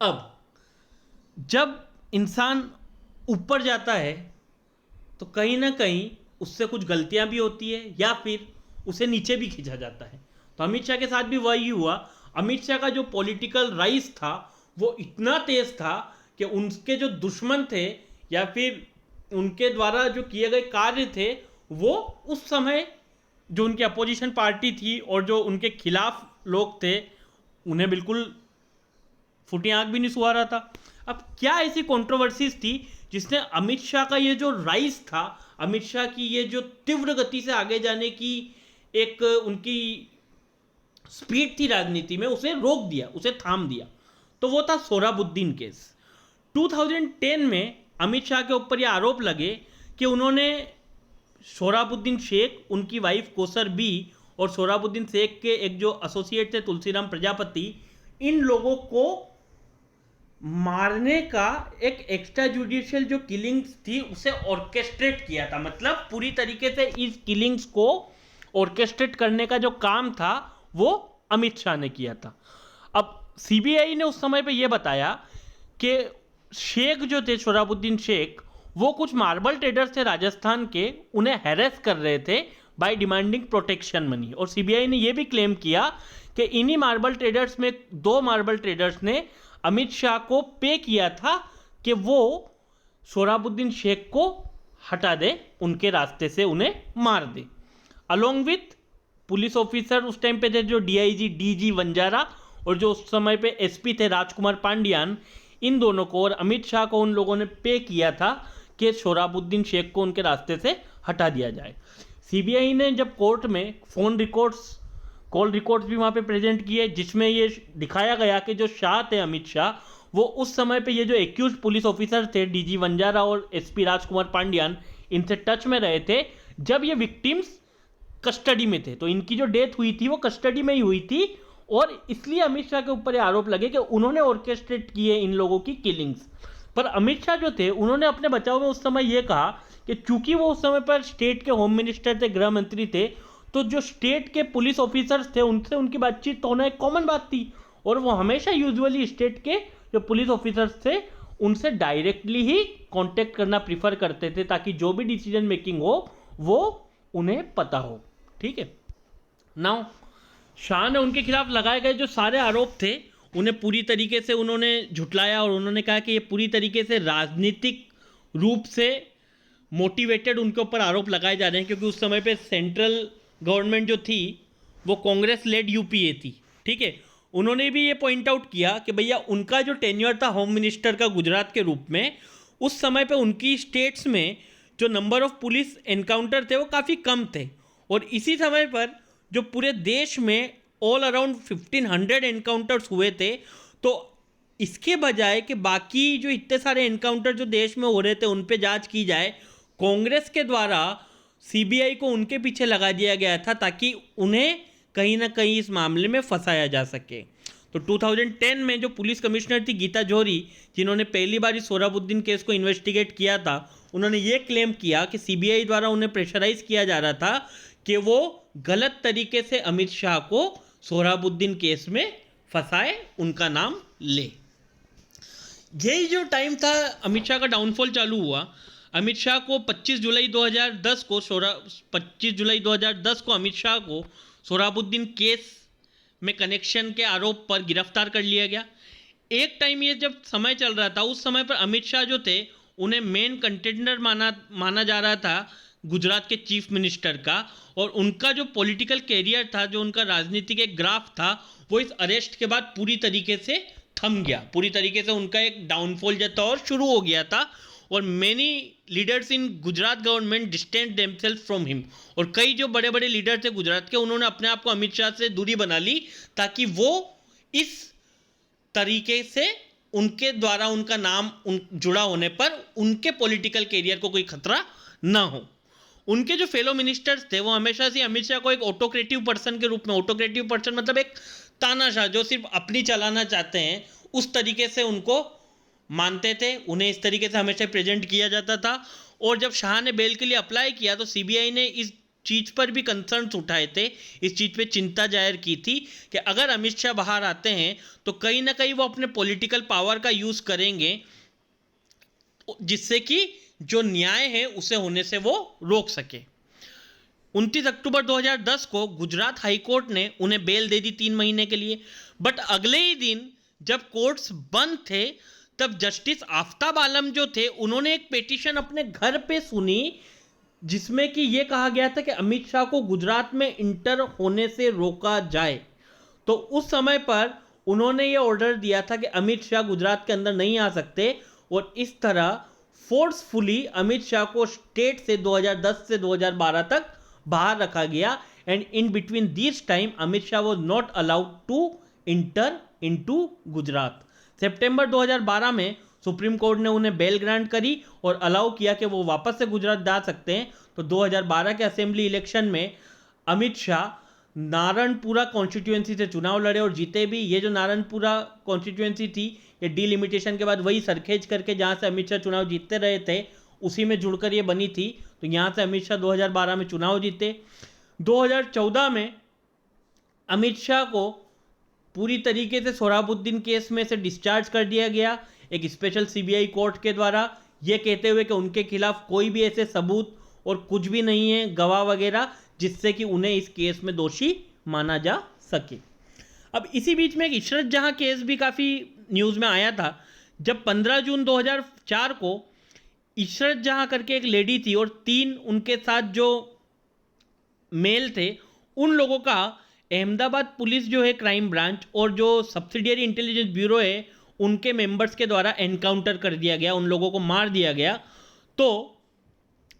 Speaker 1: अब जब इंसान ऊपर जाता है तो कहीं ना कहीं उससे कुछ गलतियां भी होती है या फिर उसे नीचे भी खींचा जाता है। तो अमित शाह के साथ भी वही हुआ। अमित शाह का जो पॉलिटिकल राइज था वो इतना तेज था कि उनके जो दुश्मन थे या फिर उनके द्वारा जो किए गए कार्य थे, वो उस समय जो उनकी अपोजिशन पार्टी थी और जो उनके खिलाफ लोग थे, उन्हें बिल्कुल फुटी आंख भी नहीं सुहा रहा था। अब क्या ऐसी कंट्रोवर्सीज थी जिसने अमित शाह का ये जो राइज था, अमित शाह की ये जो तीव्र गति से आगे जाने की एक उनकी स्पीड थी राजनीति में, उसे रोक दिया, उसे थाम दिया। तो वो था सोहराबुद्दीन केस। 2010 में अमित शाह के ऊपर ये आरोप लगे कि उन्होंने सोहराबुद्दीन शेख, उनकी वाइफ कोसर बी और सोहराबुद्दीन शेख के एक जो एसोसिएट थे तुलसीराम प्रजापति, इन लोगों को मारने का एक एक्स्ट्रा जुडिशियल जो किलिंग्स थी उसे ऑर्केस्ट्रेट किया था। मतलब पूरी तरीके से इस किलिंग्स को ऑर्केस्ट्रेट करने का जो काम था वो अमित शाह ने किया था। अब सीबीआई ने उस समय पे ये बताया कि शेख जो थे, सोहराबुद्दीन शेख, वो कुछ मार्बल ट्रेडर्स थे राजस्थान के, उन्हें हैरेस कर रहे थे बाय डिमांडिंग प्रोटेक्शन मनी। और सीबीआई ने ये भी क्लेम किया कि इन्हीं मार्बल ट्रेडर्स में 2 मार्बल ट्रेडर्स ने अमित शाह को पे किया था कि वो सोहराबुद्दीन शेख को हटा दे, उनके रास्ते से उन्हें मार दे। अलोंग विथ पुलिस ऑफिसर उस टाइम पे थे जो डीआईजी डीजी वंजारा और जो उस समय पे एसपी थे राजकुमार पांड्यान, इन दोनों को और अमित शाह को उन लोगों ने पे किया था कि सोहराबुद्दीन शेख को उनके रास्ते से हटा दिया जाए। सीबीआई ने जब कोर्ट में फोन रिकॉर्ड्स, कॉल रिकॉर्ड्स भी वहाँ पे प्रेजेंट किए, जिसमें ये दिखाया गया कि जो शाह थे अमित शाह, वो उस समय पे ये जो एक्यूज पुलिस ऑफिसर थे डीजी वंजारा और एसपी राजकुमार पांड्यान, इनसे टच में रहे थे जब ये विक्टिम्स कस्टडी में थे। तो इनकी जो डेथ हुई थी वो कस्टडी में ही हुई थी और इसलिए अमित शाह के ऊपर ये आरोप लगे कि उन्होंने ऑर्केस्ट्रेट किए इन लोगों की किलिंग्स। पर अमित शाह जो थे उन्होंने अपने बचाव में उस समय ये कहा कि चूंकि वो उस समय पर स्टेट के होम मिनिस्टर थे, गृह मंत्री थे, तो जो स्टेट के पुलिस ऑफिसर्स थे उनसे उनकी बातचीत तो होना एक कॉमन बात थी और वो हमेशा यूजुअली स्टेट के जो पुलिस ऑफिसर्स थे उनसे डायरेक्टली ही कांटेक्ट करना प्रीफर करते थे ताकि जो भी डिसीजन मेकिंग हो वो उन्हें पता हो। ठीक है। नाउ शाह ने उनके खिलाफ लगाए गए जो सारे आरोप थे उन्हें पूरी तरीके से उन्होंने झुटलाया और उन्होंने कहा कि ये पूरी तरीके से राजनीतिक रूप से मोटिवेटेड उनके ऊपर आरोप लगाए जा रहे हैं, क्योंकि उस समय पे सेंट्रल गवर्नमेंट जो थी वो कांग्रेस लेड यूपीए थी। ठीक है। उन्होंने भी ये पॉइंट आउट किया कि भैया उनका जो टेन्योर था होम मिनिस्टर का गुजरात के रूप में, उस समय पे उनकी स्टेट्स में जो नंबर ऑफ पुलिस एनकाउंटर थे वो काफ़ी कम थे और इसी समय पर जो पूरे देश में ऑल अराउंड 1500 एनकाउंटर्स हुए थे। तो इसके बजाय कि बाकी जो इतने सारे एनकाउंटर जो देश में हो रहे थे उन पे जांच की जाए, कांग्रेस के द्वारा सीबीआई को उनके पीछे लगा दिया गया था ताकि उन्हें कहीं ना कहीं इस मामले में फंसाया जा सके। तो 2010 में जो पुलिस कमिश्नर थी गीता जौहरी, जिन्होंने पहली बार इस सोहराबुद्दीन केस को इन्वेस्टिगेट किया था, उन्होंने ये क्लेम किया कि सीबीआई द्वारा उन्हें प्रेशराइज किया जा रहा था कि वो गलत तरीके से अमित शाह को सोहराबुद्दीन केस में फंसाए, उनका नाम ले। यही जो टाइम था अमित शाह का डाउनफॉल चालू हुआ। अमित शाह को 25 जुलाई 2010 को अमित शाह को सोहराबुद्दीन केस में कनेक्शन के आरोप पर गिरफ्तार कर लिया गया। एक टाइम ये जब समय चल रहा था, उस समय पर अमित शाह जो थे उन्हें मेन कंटेंडर माना जा रहा था गुजरात के चीफ मिनिस्टर का, और उनका जो पॉलिटिकल कैरियर था, जो उनका राजनीतिक एक ग्राफ था, वो इस अरेस्ट के बाद पूरी तरीके से थम गया। पूरी तरीके से उनका एक डाउनफॉल जैसा और शुरू हो गया था, और many leaders in Gujarat government distance themselves from him, और कई जो बड़े बड़े लीडर थे गुजरात के, उन्होंने अपने आप को अमित शाह से दूरी बना ली ताकि वो इस तरीके से उनके द्वारा उनका नाम जुड़ा होने पर उनके पॉलिटिकल कैरियर को कोई खतरा ना हो। उनके जो फेलो मिनिस्टर्स थे वो हमेशा से अमित शाह को एक ऑटोक्रेटिव पर्सन के रूप में, ऑटोक्रेटिव पर्सन मतलब एक तानाशाह जो सिर्फ अपनी चलाना चाहते हैं, उस तरीके से उनको मानते थे, उन्हें इस तरीके से हमेशा प्रेजेंट किया जाता था। और जब शाह ने बेल के लिए अप्लाई किया तो सीबीआई ने इस चीज़ पर भी कंसर्न्स उठाए थे, इस चीज़ पे चिंता जाहिर की थी कि अगर अमित शाह बाहर आते हैं तो कहीं ना कहीं वो अपने पॉलिटिकल पावर का यूज़ करेंगे, जिससे कि जो न्याय है उसे होने से वो रोक सके। 29 अक्टूबर 2010 को गुजरात हाई कोर्ट ने उन्हें बेल दे दी 3 महीने के लिए। बट अगले ही दिन जब कोर्ट्स बंद थे तब जस्टिस आफ्ताब आलम जो थे उन्होंने एक पिटीशन अपने घर पे सुनी, जिसमें कि ये कहा गया था कि अमित शाह को गुजरात में इंटर होने से रोका जाए। तो उस समय पर उन्होंने ये ऑर्डर दिया था कि अमित शाह गुजरात के अंदर नहीं आ सकते, और इस तरह फोर्सफुली अमित शाह को स्टेट से 2010 से 2012 तक बाहर रखा गया। And in between this time Amit Shah was not allowed to enter into Gujarat. सितंबर 2012 में सुप्रीम कोर्ट ने उन्हें बेल ग्रांट करी और अलाउ किया कि वो वापस से गुजरात जा सकते हैं। तो 2012 के असेंबली इलेक्शन में अमित शाह नारायणपुरा कॉन्स्टिट्यूएंसी से चुनाव लड़े और जीते भी। ये जो नारायणपुरा कॉन्स्टिट्यूएंसी थी, ये डीलिमिटेशन के बाद वही सरखेज करके जहाँ से अमित शाह चुनाव जीतते रहे थे उसी में जुड़कर ये बनी थी। तो यहाँ से अमित शाह 2012 में चुनाव जीते। 2014 में अमित शाह को पूरी तरीके से सोहराबुद्दीन केस में से डिस्चार्ज कर दिया गया एक स्पेशल सीबीआई कोर्ट के द्वारा, ये कहते हुए कि उनके खिलाफ कोई भी ऐसे सबूत और कुछ भी नहीं है, गवाह वगैरह, जिससे कि उन्हें इस केस में दोषी माना जा सके। अब इसी बीच में एक इशरत जहां केस भी काफ़ी न्यूज़ में आया था। जब 15 जून 2004 को इशरत जहां करके एक लेडी थी और 3 उनके साथ जो मेल थे, उन लोगों का अहमदाबाद पुलिस जो है क्राइम ब्रांच और जो सब्सिडियरी इंटेलिजेंस ब्यूरो है उनके मेंबर्स के द्वारा एनकाउंटर कर दिया गया, उन लोगों को मार दिया गया। तो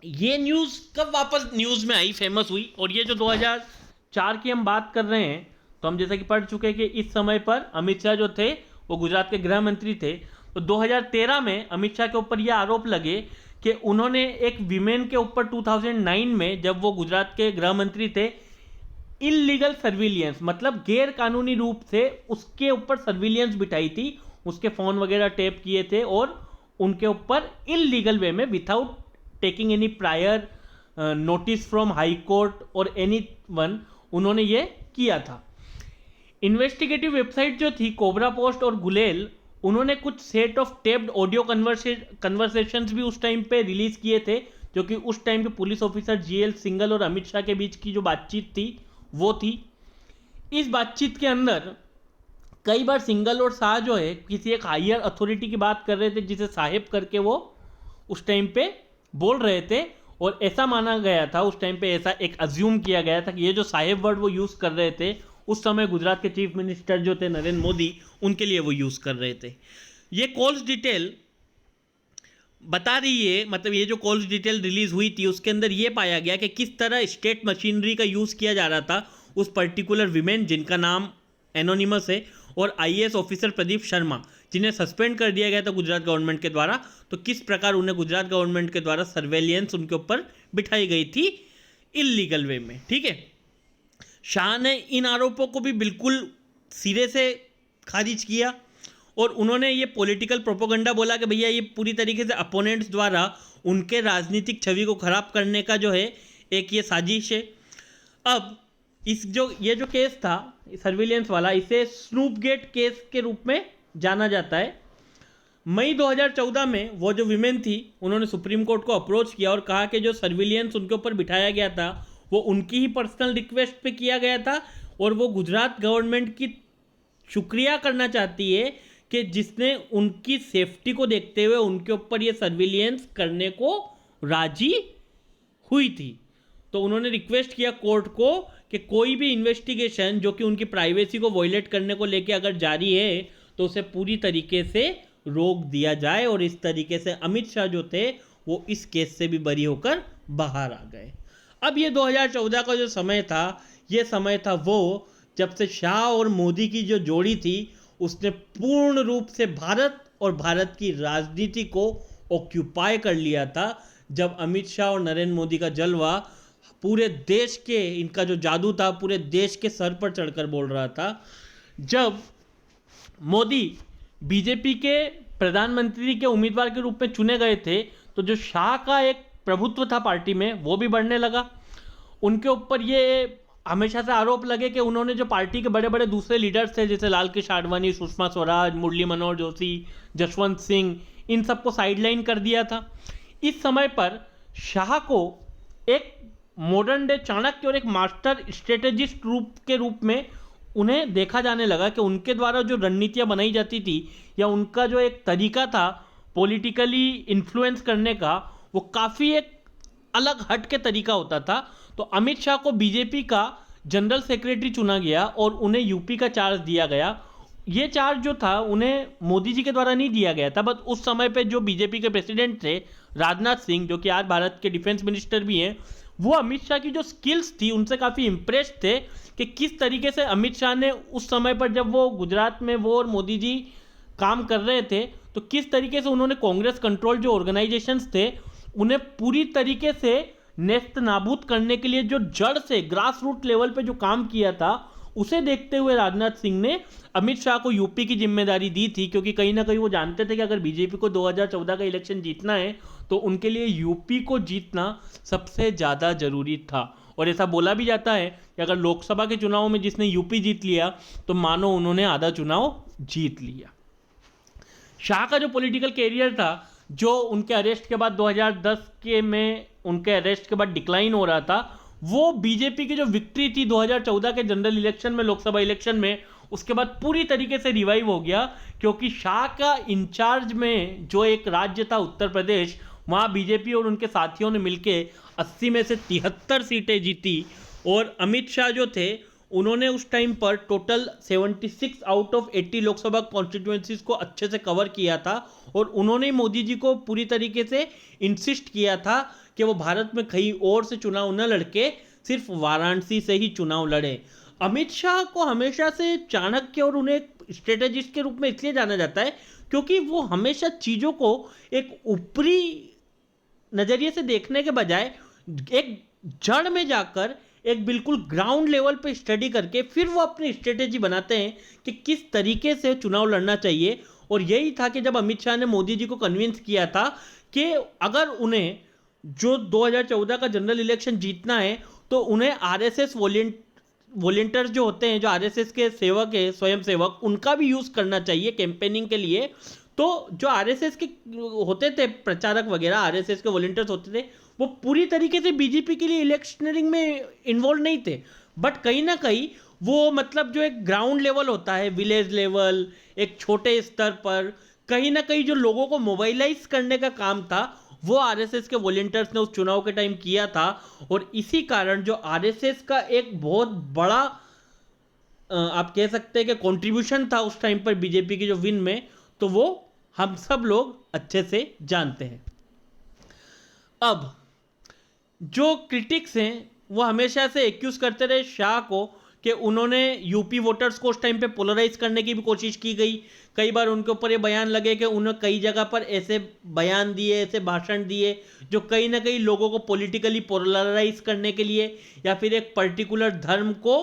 Speaker 1: ये न्यूज़ कब वापस न्यूज़ में आई, फेमस हुई, और ये जो 2004 की हम बात कर रहे हैं, तो हम जैसा कि पढ़ चुके हैं कि इस समय पर अमित शाह जो थे वो गुजरात के गृह मंत्री थे। तो 2013 में अमित शाह के ऊपर ये आरोप लगे कि उन्होंने एक विमेन के ऊपर 2009 में, जब वो गुजरात के गृह मंत्री थे, इलीगल सर्विलियंस मतलब गैर कानूनी रूप से उसके ऊपर सर्विलियंस बिठाई थी, उसके फ़ोन वगैरह टेप किए थे और उनके ऊपर इलीगल वे में without taking any prior notice from high court और एनी वन उन्होंने ये किया था। इन्वेस्टिगेटिव वेबसाइट जो थी कोबरा पोस्ट और गुलेल, उन्होंने कुछ set of taped audio conversations भी उस टाइम पे रिलीज किए थे, जो कि उस टाइम पे पुलिस ऑफिसर जीएल सिंगल और अमित शाह के बीच की जो बातचीत थी वो थी। इस बातचीत के अंदर कई बार सिंगल और शाह जो है किसी एक हायर अथॉरिटी की बात कर रहे थे, जिसे साहेब करके वो उस टाइम पे बोल रहे थे, और ऐसा माना गया था उस टाइम पे, ऐसा एक अज्यूम किया गया था कि ये जो साहेब वर्ड वो यूज़ कर रहे थे उस समय गुजरात के चीफ मिनिस्टर जो थे नरेंद्र मोदी, उनके लिए वो यूज़ कर रहे थे। ये कॉल्स डिटेल बता रही है, मतलब ये जो कॉल्स डिटेल रिलीज हुई थी उसके अंदर ये पाया गया कि किस तरह स्टेट मशीनरी का यूज़ किया जा रहा था उस पर्टिकुलर विमेन जिनका नाम एनोनिमस है और आईएएस ऑफिसर प्रदीप शर्मा, जिन्हें सस्पेंड कर दिया गया था गुजरात गवर्नमेंट के द्वारा, तो किस प्रकार उन्हें गुजरात गवर्नमेंट के द्वारा सर्वेलियंस उनके ऊपर बिठाई गई थी इलीगल वे में। ठीक है, शाह ने इन आरोपों को भी बिल्कुल सिरे से खारिज किया और उन्होंने ये पॉलिटिकल प्रोपोगंडा बोला कि भैया ये पूरी तरीके से अपोनेंट्स द्वारा उनके राजनीतिक छवि को खराब करने का जो है एक ये साजिश है। अब ये जो केस था सर्विलियंस वाला, इसे स्नूपगेट केस के रूप में जाना जाता है। मई 2014 में वो जो विमेन थी उन्होंने सुप्रीम कोर्ट को अप्रोच किया और कहा कि जो सर्विलियंस उनके ऊपर बिठाया गया था वो उनकी ही पर्सनल रिक्वेस्ट पे किया गया था और वो गुजरात गवर्नमेंट की शुक्रिया करना चाहती है कि जिसने उनकी सेफ्टी को देखते हुए उनके ऊपर ये सर्विलियंस करने को राजी हुई थी। तो उन्होंने रिक्वेस्ट किया कोर्ट को कि कोई भी इन्वेस्टिगेशन जो कि उनकी प्राइवेसी को वॉयलेट करने को लेके अगर जारी है तो उसे पूरी तरीके से रोक दिया जाए। और इस तरीके से अमित शाह जो थे वो इस केस से भी बरी होकर बाहर आ गए। अब ये 2014 का जो समय था, ये समय था वो जब से शाह और मोदी की जो जोड़ी थी उसने पूर्ण रूप से भारत और भारत की राजनीति को ऑक्यूपाई कर लिया था। जब अमित शाह और नरेंद्र मोदी का जलवा पूरे देश के, इनका जो जादू था पूरे देश के सर पर चढ़कर बोल रहा था। जब मोदी बीजेपी के प्रधानमंत्री के उम्मीदवार के रूप में चुने गए थे तो जो शाह का एक प्रभुत्व था पार्टी में वो भी बढ़ने लगा। उनके ऊपर ये हमेशा से आरोप लगे कि उन्होंने जो पार्टी के बड़े बड़े दूसरे लीडर्स थे जैसे लाल कृष्ण आडवाणी, सुषमा स्वराज, मुरली मनोहर जोशी, जसवंत सिंह, इन सबको साइडलाइन कर दिया था। इस समय पर शाह को एक मॉडर्न डे चाणक्य और एक मास्टर स्ट्रेटेजिस्ट के रूप में उन्हें देखा जाने लगा कि उनके द्वारा जो रणनीतियाँ बनाई जाती थी या उनका जो एक तरीका था पॉलिटिकली इन्फ्लुएंस करने का वो काफ़ी एक अलग हट के तरीका होता था। तो अमित शाह को बीजेपी का जनरल सेक्रेटरी चुना गया और उन्हें यूपी का चार्ज दिया गया। ये चार्ज जो था उन्हें मोदी जी के द्वारा नहीं दिया गया था, बट उस समय पे जो बीजेपी के प्रेसिडेंट थे राजनाथ सिंह, जो कि आज भारत के डिफेंस मिनिस्टर भी हैं, वो अमित शाह की जो स्किल्स थी उनसे काफ़ी इम्प्रेस्ड थे कि किस तरीके से अमित शाह ने उस समय पर जब वो गुजरात में वो और मोदी जी काम कर रहे थे तो किस तरीके से उन्होंने कांग्रेस कंट्रोल जो ऑर्गेनाइजेशंस थे उन्हें पूरी तरीके से नेस्त नाबूद करने के लिए जो जड़ से ग्रास रूट लेवल पे जो काम किया था उसे देखते हुए राजनाथ सिंह ने अमित शाह को यूपी की जिम्मेदारी दी थी। क्योंकि कहीं ना कहीं वो जानते थे कि अगर बीजेपी को 2014 का इलेक्शन जीतना है तो उनके लिए यूपी को जीतना सबसे ज़्यादा जरूरी था। और ऐसा बोला भी जाता है कि अगर लोकसभा के चुनाव में जिसने यूपी जीत लिया तो मानो उन्होंने आधा चुनाव जीत लिया। शाह का जो पॉलिटिकल कैरियर था जो उनके अरेस्ट के बाद 2010 के में उनके अरेस्ट के बाद डिक्लाइन हो रहा था, वो बीजेपी की जो विक्ट्री थी 2014 के जनरल इलेक्शन में, लोकसभा इलेक्शन में, उसके बाद पूरी तरीके से रिवाइव हो गया। क्योंकि शाह का इंचार्ज में जो एक राज्य था उत्तर प्रदेश, वहाँ बीजेपी और उनके साथियों ने मिलकर 80 में से 73 सीटें जीती। और अमित शाह जो थे उन्होंने उस टाइम पर total 76 out of 80 Lok Sabha constituencies को अच्छे से कवर किया था। और उन्होंने मोदी जी को पूरी तरीके से इंसिस्ट किया था कि वो भारत में कहीं और से चुनाव न लड़के सिर्फ वाराणसी से ही चुनाव लड़े। अमित शाह को हमेशा से चाणक्य और उन्हें स्ट्रेटेजिस्ट के रूप में इसलिए जाना जाता है क्योंकि वो हमेशा चीज़ों को एक ऊपरी नज़रिए से देखने के बजाय एक जड़ में जाकर एक बिल्कुल ग्राउंड लेवल पे स्टडी करके फिर वो अपनी स्ट्रेटेजी बनाते हैं कि किस तरीके से चुनाव लड़ना चाहिए। और यही था कि जब अमित शाह ने मोदी जी को कन्विंस किया था कि अगर उन्हें जो 2014 का जनरल इलेक्शन जीतना है तो उन्हें आरएसएस वॉलंटियर्स जो होते हैं, जो आरएसएस के सेवक है, स्वयं सेवक, उनका भी यूज़ करना चाहिए कैंपेनिंग के लिए। तो जो आरएसएस के होते थे प्रचारक वगैरह, आरएसएस के वॉलंटियर्स होते थे, वो पूरी तरीके से बीजेपी के लिए इलेक्शनरिंग में इन्वॉल्व नहीं थे, बट कहीं ना कहीं वो मतलब जो एक ग्राउंड लेवल होता है, विलेज लेवल, एक छोटे स्तर पर कहीं ना कहीं जो लोगों को मोबाइलाइज करने का काम था वो आरएसएस के वॉलंटियर्स ने उस चुनाव के टाइम किया था। और इसी कारण जो आरएसएस का एक बहुत बड़ा आप कह सकते हैं कि कंट्रीब्यूशन था उस टाइम पर बीजेपी की जो विन में, तो वो हम सब लोग अच्छे से जानते हैं। अब जो क्रिटिक्स हैं वो हमेशा से एक्यूज करते रहे शाह को कि उन्होंने यूपी वोटर्स को उस टाइम पे पोलराइज करने की भी कोशिश की गई। कई बार उनके ऊपर ये बयान लगे कि उन्होंने कई जगह पर ऐसे बयान दिए, ऐसे भाषण दिए जो कहीं ना कहीं लोगों को पॉलिटिकली पोलराइज करने के लिए या फिर एक पर्टिकुलर धर्म को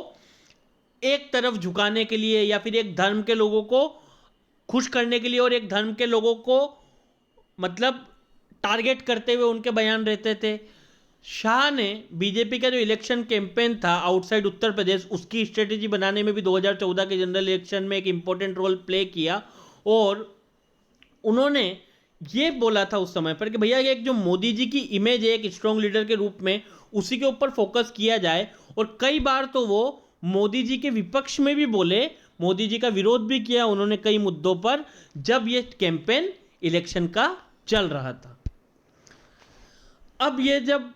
Speaker 1: एक तरफ झुकाने के लिए या फिर एक धर्म के लोगों को खुश करने के लिए और एक धर्म के लोगों को मतलब टारगेट करते हुए उनके बयान रहते थे। शाह ने बीजेपी का जो इलेक्शन कैंपेन था आउटसाइड उत्तर प्रदेश, उसकी स्ट्रेटेजी बनाने में भी 2014 के जनरल इलेक्शन में एक इम्पोर्टेंट रोल प्ले किया। और उन्होंने ये बोला था उस समय पर कि भैया एक जो मोदी जी की इमेज है एक स्ट्रॉन्ग लीडर के रूप में, उसी के ऊपर फोकस किया जाए। और कई बार तो वो मोदी जी के विपक्ष में भी बोले, मोदी जी का विरोध भी किया उन्होंने कई मुद्दों पर, जब ये कैंपेन इलेक्शन का चल रहा था। अब ये जब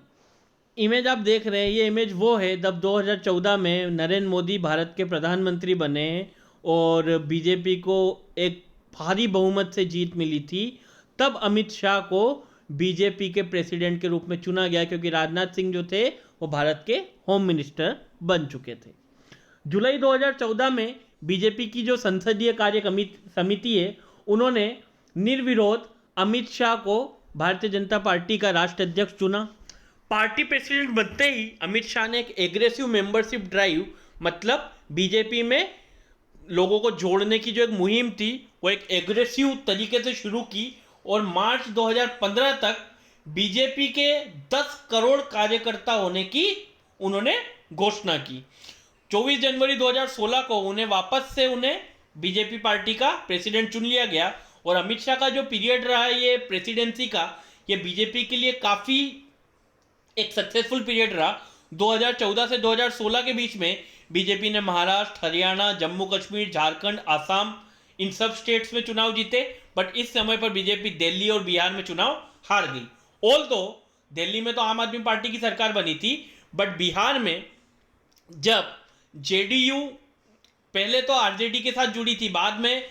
Speaker 1: इमेज आप देख रहे हैं, ये इमेज वो है जब 2014 में नरेंद्र मोदी भारत के प्रधानमंत्री बने और बीजेपी को एक भारी बहुमत से जीत मिली थी। तब अमित शाह को बीजेपी के प्रेसिडेंट के रूप में चुना गया, क्योंकि राजनाथ सिंह जो थे वो भारत के होम मिनिस्टर बन चुके थे। जुलाई 2014 में बीजेपी की जो संसदीय कार्य समिति है, उन्होंने निर्विरोध अमित शाह को भारतीय जनता पार्टी का राष्ट्राध्यक्ष चुना। पार्टी प्रेसिडेंट बनते ही अमित शाह ने एक एग्रेसिव मेंबरशिप ड्राइव, मतलब बीजेपी में लोगों को जोड़ने की जो एक मुहिम थी, वो एक एग्रेसिव तरीके से शुरू की और मार्च 2015 तक बीजेपी के 10 करोड़ कार्यकर्ता होने की उन्होंने घोषणा की। 24 जनवरी 2016 को उन्हें बीजेपी पार्टी का प्रेसिडेंट चुन लिया गया। और अमित शाह का जो पीरियड रहा है ये प्रेसिडेंसी का, ये बीजेपी के लिए काफ़ी एक सक्सेसफुल पीरियड रहा। 2014 से 2016 के बीच में बीजेपी ने महाराष्ट्र, हरियाणा, जम्मू कश्मीर, झारखंड, आसाम, इन सब स्टेट्स में चुनाव जीते। बट इस समय पर बीजेपी दिल्ली और बिहार में चुनाव हार गई। ऑल्दो दिल्ली में तो आम आदमी पार्टी की सरकार बनी थी, बट बिहार में जब जेडीयू पहले तो आरजेडी के साथ जुड़ी थी, बाद में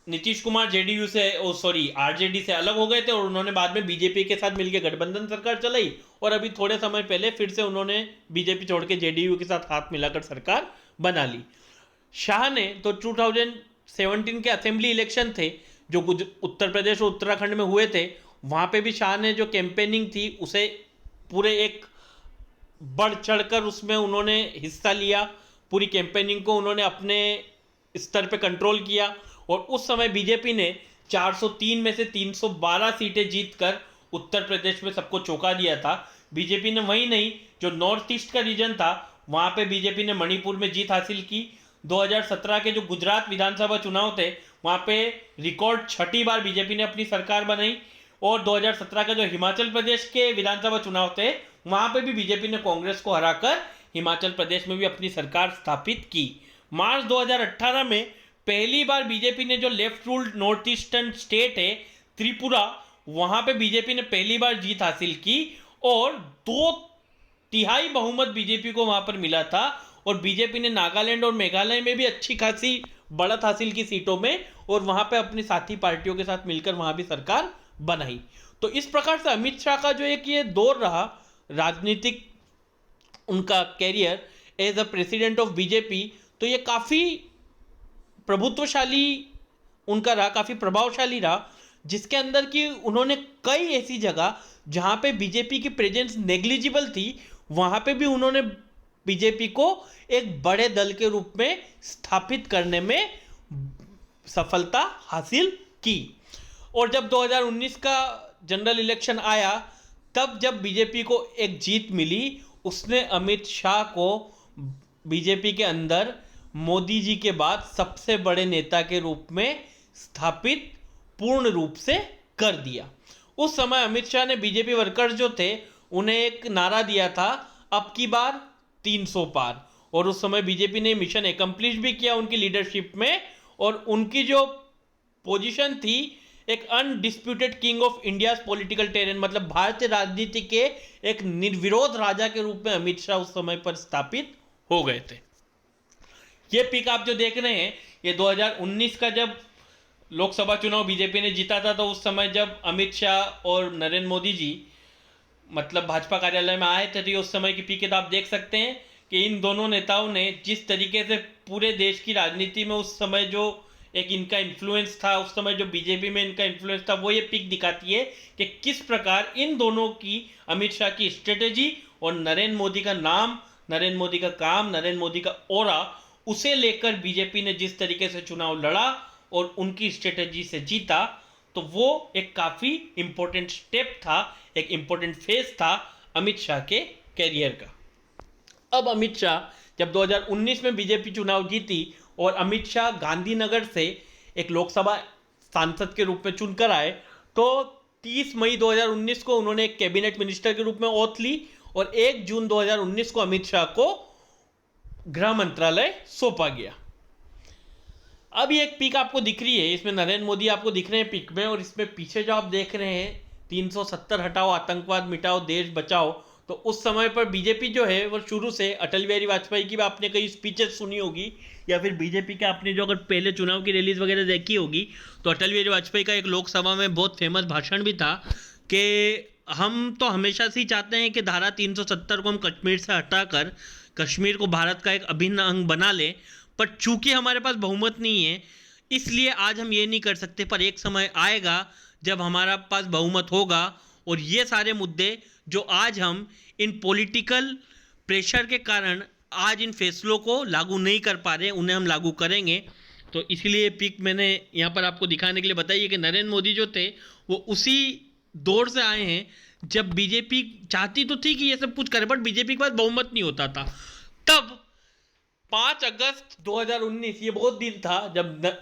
Speaker 1: नीतीश कुमार जेडीयू से आरजेडी से अलग हो गए थे और उन्होंने बाद में बीजेपी के साथ मिलकर गठबंधन सरकार चलाई। और अभी थोड़े समय पहले फिर से उन्होंने बीजेपी छोड़ के जेडीयू के साथ हाथ मिलाकर सरकार बना ली। शाह ने तो 2017 के असेंबली इलेक्शन थे जो उत्तर प्रदेश और उत्तराखंड में हुए थे, वहाँ पे भी शाह ने जो कैंपेनिंग थी उसे पूरे एक बढ़ चढ़कर उसमें उन्होंने हिस्सा लिया। पूरी कैंपेनिंग को उन्होंने अपने स्तर पे कंट्रोल किया और उस समय बीजेपी ने 403 में से 312 सीटें जीतकर उत्तर प्रदेश में सबको चौंका दिया था। बीजेपी ने वही नहीं, जो नॉर्थ ईस्ट का रीजन था वहाँ पे बीजेपी ने मणिपुर में जीत हासिल की। 2017 के जो गुजरात विधानसभा चुनाव थे वहाँ पे रिकॉर्ड छठी बार बीजेपी ने अपनी सरकार बनाई। और 2017 का जो हिमाचल प्रदेश के विधानसभा चुनाव थे वहाँ पे भी बीजेपी ने कांग्रेस को हराकर हिमाचल प्रदेश में भी अपनी सरकार स्थापित की। मार्च 2018 में पहली बार बीजेपी ने जो left ruled north eastern state है त्रिपुरा, वहाँ पे बीजेपी ने पहली बार जीत हासिल की और 2/3 बहुमत बीजेपी को वहाँ पर मिला था। और बीजेपी ने नागालैंड और मेघालय में भी अच्छी खासी बढ़त हासिल की सीटों में और वहाँ पे अपनी साथी पार्टियों के साथ मिलकर वहाँ भी सरकार बनाई। तो इस प्रकार से अमित शाह का जो एक ये दौर रहा राजनीतिक उनका career as a president of BJP, तो ये काफ़ी प्रभुत्वशाली उनका रहा, काफ़ी प्रभावशाली रहा, जिसके अंदर कि उन्होंने कई ऐसी जगह जहाँ पे बीजेपी की प्रेजेंस नेग्लिजिबल थी वहाँ पे भी उन्होंने बीजेपी को एक बड़े दल के रूप में स्थापित करने में सफलता हासिल की। और जब 2019 का जनरल इलेक्शन आया तब जब बीजेपी को एक जीत मिली, उसने अमित शाह को बीजेपी के अंदर मोदी जी के बाद सबसे बड़े नेता के रूप में स्थापित पूर्ण रूप से कर दिया। उस समय अमित शाह ने बीजेपी वर्कर्स जो थे उन्हें एक नारा दिया था, अब की बार 300 पार। और उस समय बीजेपी ने मिशन एकम्प्लिश भी किया उनकी लीडरशिप में और उनकी जो पोजीशन थी एक undisputed king of India's political terrain, मतलब भारतीय राजनीति के एक निर्विरोध राजा के रूप में अमित शाह उस समय पर स्थापित हो गए थे। ये पिक आप जो देख रहे हैं ये 2019 का जब लोकसभा चुनाव बीजेपी ने जीता था, तो उस समय जब अमित शाह और नरेंद्र मोदी जी मतलब भाजपा कार्यालय में आए थे, तो उस समय की पिक आप देख सकते हैं कि इन दोनों नेताओं ने जिस तरीके से पूरे देश की राजनीति में उस समय जो एक इनका इन्फ्लुएंस था, उस समय जो बीजेपी में इनका इन्फ्लुएंस था, वो ये पिक दिखाती है कि किस प्रकार इन दोनों की, अमित शाह की स्ट्रेटेजी और नरेंद्र मोदी का नाम, नरेंद्र मोदी का काम, नरेंद्र मोदी का ऑरा, उसे लेकर बीजेपी ने जिस तरीके से चुनाव लड़ा और उनकी स्ट्रेटेजी से जीता, तो वो एक काफ़ी इम्पोर्टेंट स्टेप था, एक इम्पोर्टेंट फेज था अमित शाह के कैरियर का। अब अमित शाह जब 2019 में बीजेपी चुनाव जीती और अमित शाह गांधीनगर से एक लोकसभा सांसद के रूप में चुनकर आए, तो 30 मई 2019 को उन्होंने एक कैबिनेट मिनिस्टर के रूप में ओथ ली और 1 जून 2019 को अमित शाह को गृह मंत्रालय सौंपा गया। अब ये एक पिक आपको दिख रही है, इसमें नरेंद्र मोदी आपको दिख रहे हैं पिक में, और इसमें पीछे जो आप देख रहे हैं 370 हटाओ, आतंकवाद मिटाओ, देश बचाओ, तो उस समय पर बीजेपी जो है वो शुरू से, अटल बिहारी वाजपेयी की भी आपने कई स्पीचेस सुनी होगी, या फिर बीजेपी के आपने जो अगर पहले चुनाव की रैलीज वगैरह देखी होगी, तो अटल बिहारी वाजपेयी का एक लोकसभा में बहुत फेमस भाषण भी था कि हम तो हमेशा से ही चाहते हैं कि धारा 370 को हम कश्मीर से हटाकर कश्मीर को भारत का एक अभिन्न अंग बना लें, पर चूंकि हमारे पास बहुमत नहीं है इसलिए आज हम ये नहीं कर सकते, पर एक समय आएगा जब हमारा पास बहुमत होगा और ये सारे मुद्दे जो आज हम इन पॉलिटिकल प्रेशर के कारण आज इन फैसलों को लागू नहीं कर पा रहे, उन्हें हम लागू करेंगे। तो इसीलिए पिक मैंने यहाँ पर आपको दिखाने के लिए बताई है कि नरेंद्र मोदी जो थे वो उसी दौर से आए हैं जब बीजेपी चाहती तो थी कि ये सब कुछ करे, बट बीजेपी के पास बहुमत नहीं होता था। तब 5 अगस्त 2019, ये बहुत दिन था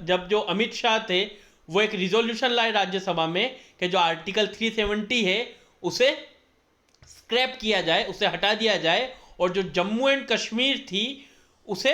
Speaker 1: जब जो अमित शाह थे वो एक रिजोल्यूशन लाए राज्यसभा में कि जो आर्टिकल 370 है उसे स्क्रैप किया जाए, उसे हटा दिया जाए, और जो जम्मू एंड कश्मीर थी उसे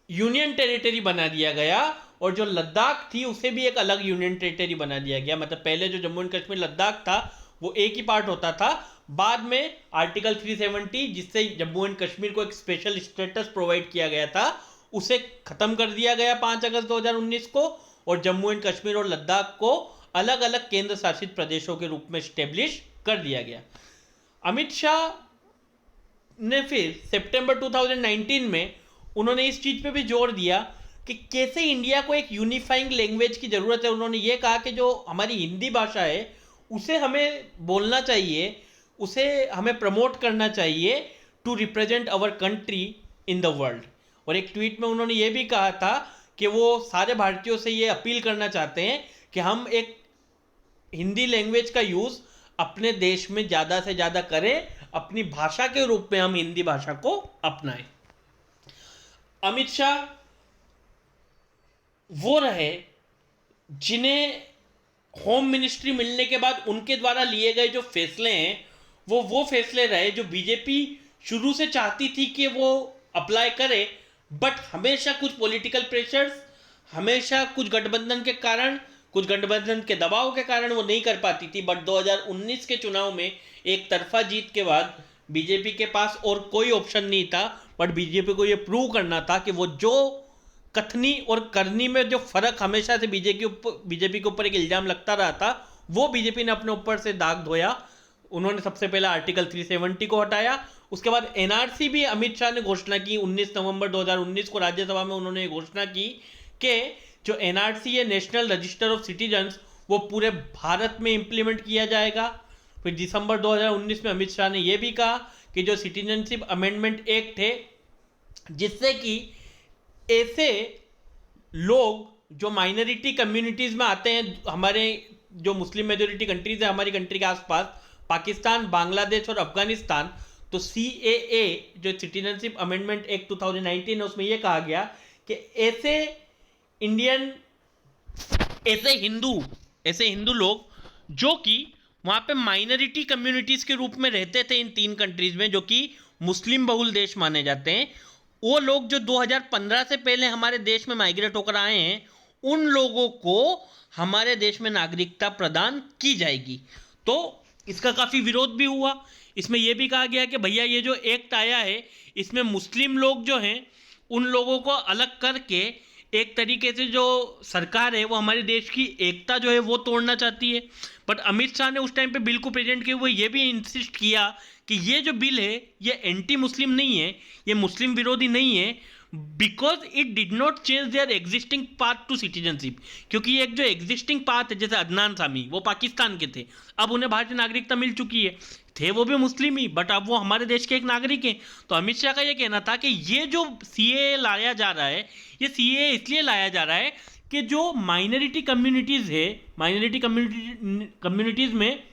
Speaker 1: यूनियन टेरिटरी बना दिया गया, और जो लद्दाख थी उसे भी एक अलग यूनियन टेरिटरी बना दिया गया। मतलब पहले जो जम्मू एंड कश्मीर लद्दाख था वो एक ही पार्ट होता था, बाद में आर्टिकल 370 जिससे जम्मू एंड कश्मीर को एक स्पेशल स्टेटस प्रोवाइड किया गया था उसे खत्म कर दिया गया 5 अगस्त 2019 को, और जम्मू एंड कश्मीर और लद्दाख को अलग अलग केंद्र शासित प्रदेशों के रूप में स्टेब्लिश कर दिया गया। अमित शाह ने फिर सितंबर 2019 में उन्होंने इस चीज़ पे भी जोर दिया कि कैसे इंडिया को एक यूनिफाइंग लैंग्वेज की ज़रूरत है। उन्होंने ये कहा कि जो हमारी हिंदी भाषा है उसे हमें बोलना चाहिए, उसे हमें प्रमोट करना चाहिए to represent our country in the world. और एक ट्वीट में उन्होंने ये भी कहा था कि वो सारे भारतीयों से ये अपील करना चाहते हैं कि हम एक हिंदी लैंग्वेज का यूज़ अपने देश में ज़्यादा से ज़्यादा करें, अपनी भाषा के रूप में हम हिंदी भाषा को अपनाएं। अमित शाह वो रहे जिन्हें होम मिनिस्ट्री मिलने के बाद उनके द्वारा लिए गए जो फैसले हैं वो फैसले रहे जो बीजेपी शुरू से चाहती थी कि वो अप्लाई करे, बट हमेशा कुछ पॉलिटिकल प्रेशर्स, हमेशा कुछ गठबंधन के कारण, कुछ गठबंधन के दबाव के कारण वो नहीं कर पाती थी। बट 2019 के चुनाव में एक तरफा जीत के बाद बीजेपी के पास और कोई ऑप्शन नहीं था, बट बीजेपी को ये प्रूव करना था कि वो जो कथनी और करनी में जो फर्क हमेशा से बीजेपी के ऊपर एक इल्जाम लगता रहा था, वो बीजेपी ने अपने ऊपर से दाग धोया। उन्होंने सबसे पहले आर्टिकल 370 को हटाया, उसके बाद एनआरसी भी अमित शाह ने घोषणा की। 19 नवंबर 2019 को राज्यसभा में उन्होंने घोषणा की कि जो एनआरसी है, नेशनल रजिस्टर ऑफ सिटीजन्स, वो पूरे भारत में इम्प्लीमेंट किया जाएगा। फिर दिसंबर 2019 में अमित शाह ने यह भी कहा कि जो सिटीजनशिप अमेंडमेंट एक्ट है, जिससे कि ऐसे लोग जो माइनॉरिटी कम्युनिटीज़ में आते हैं, हमारे जो मुस्लिम मेजोरिटी कंट्रीज़ है हमारी कंट्री के आसपास, पाकिस्तान, बांग्लादेश और अफगानिस्तान, तो CAA जो सिटीजनशिप अमेंडमेंट एक्ट 2019 है उसमें यह कहा गया कि ऐसे इंडियन, ऐसे हिंदू लोग जो कि वहाँ पे माइनॉरिटी कम्युनिटीज़ के रूप में रहते थे इन 3 कंट्रीज़ में, जो कि मुस्लिम बहुल देश माने जाते हैं, वो लोग जो 2015 से पहले हमारे देश में माइग्रेट होकर आए हैं, उन लोगों को हमारे देश में नागरिकता प्रदान की जाएगी। तो इसका काफ़ी विरोध भी हुआ। इसमें यह भी कहा गया कि भैया ये जो एक्ट आया है इसमें मुस्लिम लोग जो हैं उन लोगों को अलग करके एक तरीके से जो सरकार है वो हमारे देश की एकता जो है वो तोड़ना चाहती है। बट अमित शाह ने उस टाइम पे बिल को प्रेजेंट किए हुए ये भी इंसिस्ट किया कि ये जो बिल है ये एंटी मुस्लिम नहीं है, ये मुस्लिम विरोधी नहीं है, because it did not change their existing path to citizenship. क्योंकि एक जो एग्जिस्टिंग पाथ है, जैसे अदनान सामी वो पाकिस्तान के थे, अब उन्हें भारतीय नागरिकता मिल चुकी है, थे वो भी मुस्लिम ही बट अब वो हमारे देश के एक नागरिक हैं। तो अमित शाह का ये कहना था कि ये जो सीए लाया जा रहा है, ये सीए इसलिए लाया जा रहा है कि जो माइनॉरिटी कम्युनिटीज़ है, माइनॉरिटी कम्युनिटीज़ में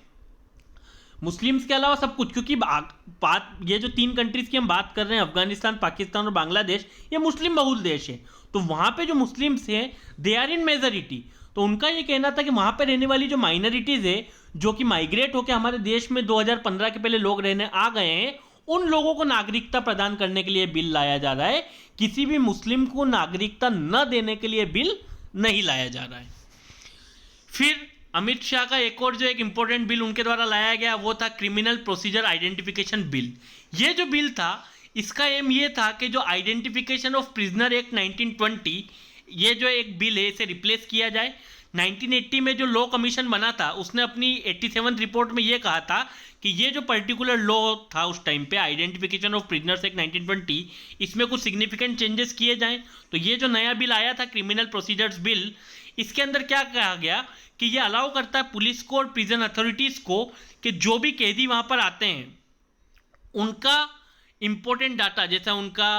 Speaker 1: मुस्लिम्स के अलावा सब कुछ, क्योंकि बात ये जो 3 कंट्रीज़ की हम बात कर रहे हैं, अफगानिस्तान, पाकिस्तान और बांग्लादेश, ये मुस्लिम बहुल देश है। तो वहाँ पे जो मुस्लिम्स हैं दे आर इन मेजॉरिटी। तो उनका ये कहना था कि वहाँ पे रहने वाली जो माइनॉरिटीज़ है जो कि माइग्रेट होकर हमारे देश में 2015 के पहले लोग रहने आ गए हैं, उन लोगों को नागरिकता प्रदान करने के लिए बिल लाया जा रहा है। किसी भी मुस्लिम को नागरिकता न देने के लिए बिल नहीं लाया जा रहा है। फिर अमित शाह का एक और जो एक इंपॉर्टेंट बिल उनके द्वारा लाया गया वो था क्रिमिनल प्रोसीजर आइडेंटिफिकेशन बिल। ये जो बिल था इसका एम ये था कि जो आइडेंटिफिकेशन ऑफ प्रिजनर एक्ट 1920, ये जो एक बिल है इसे रिप्लेस किया जाए। 1980 में जो लॉ कमीशन बना था उसने अपनी 87th रिपोर्ट में ये कहा था कि ये जो पर्टिकुलर लॉ था उस टाइम पे आइडेंटिफिकेशन ऑफ प्रिजनर्स एक्ट 1920, इसमें कुछ सिग्निफिकेंट चेंजेस किए जाएं। तो ये जो नया बिल आया था क्रिमिनल प्रोसीजर्स बिल, इसके अंदर क्या कहा गया कि ये अलाउ करता है पुलिस को और प्रिजन अथॉरिटीज़ को कि जो भी कैदी वहाँ पर आते हैं उनका इम्पोर्टेंट डाटा, जैसा उनका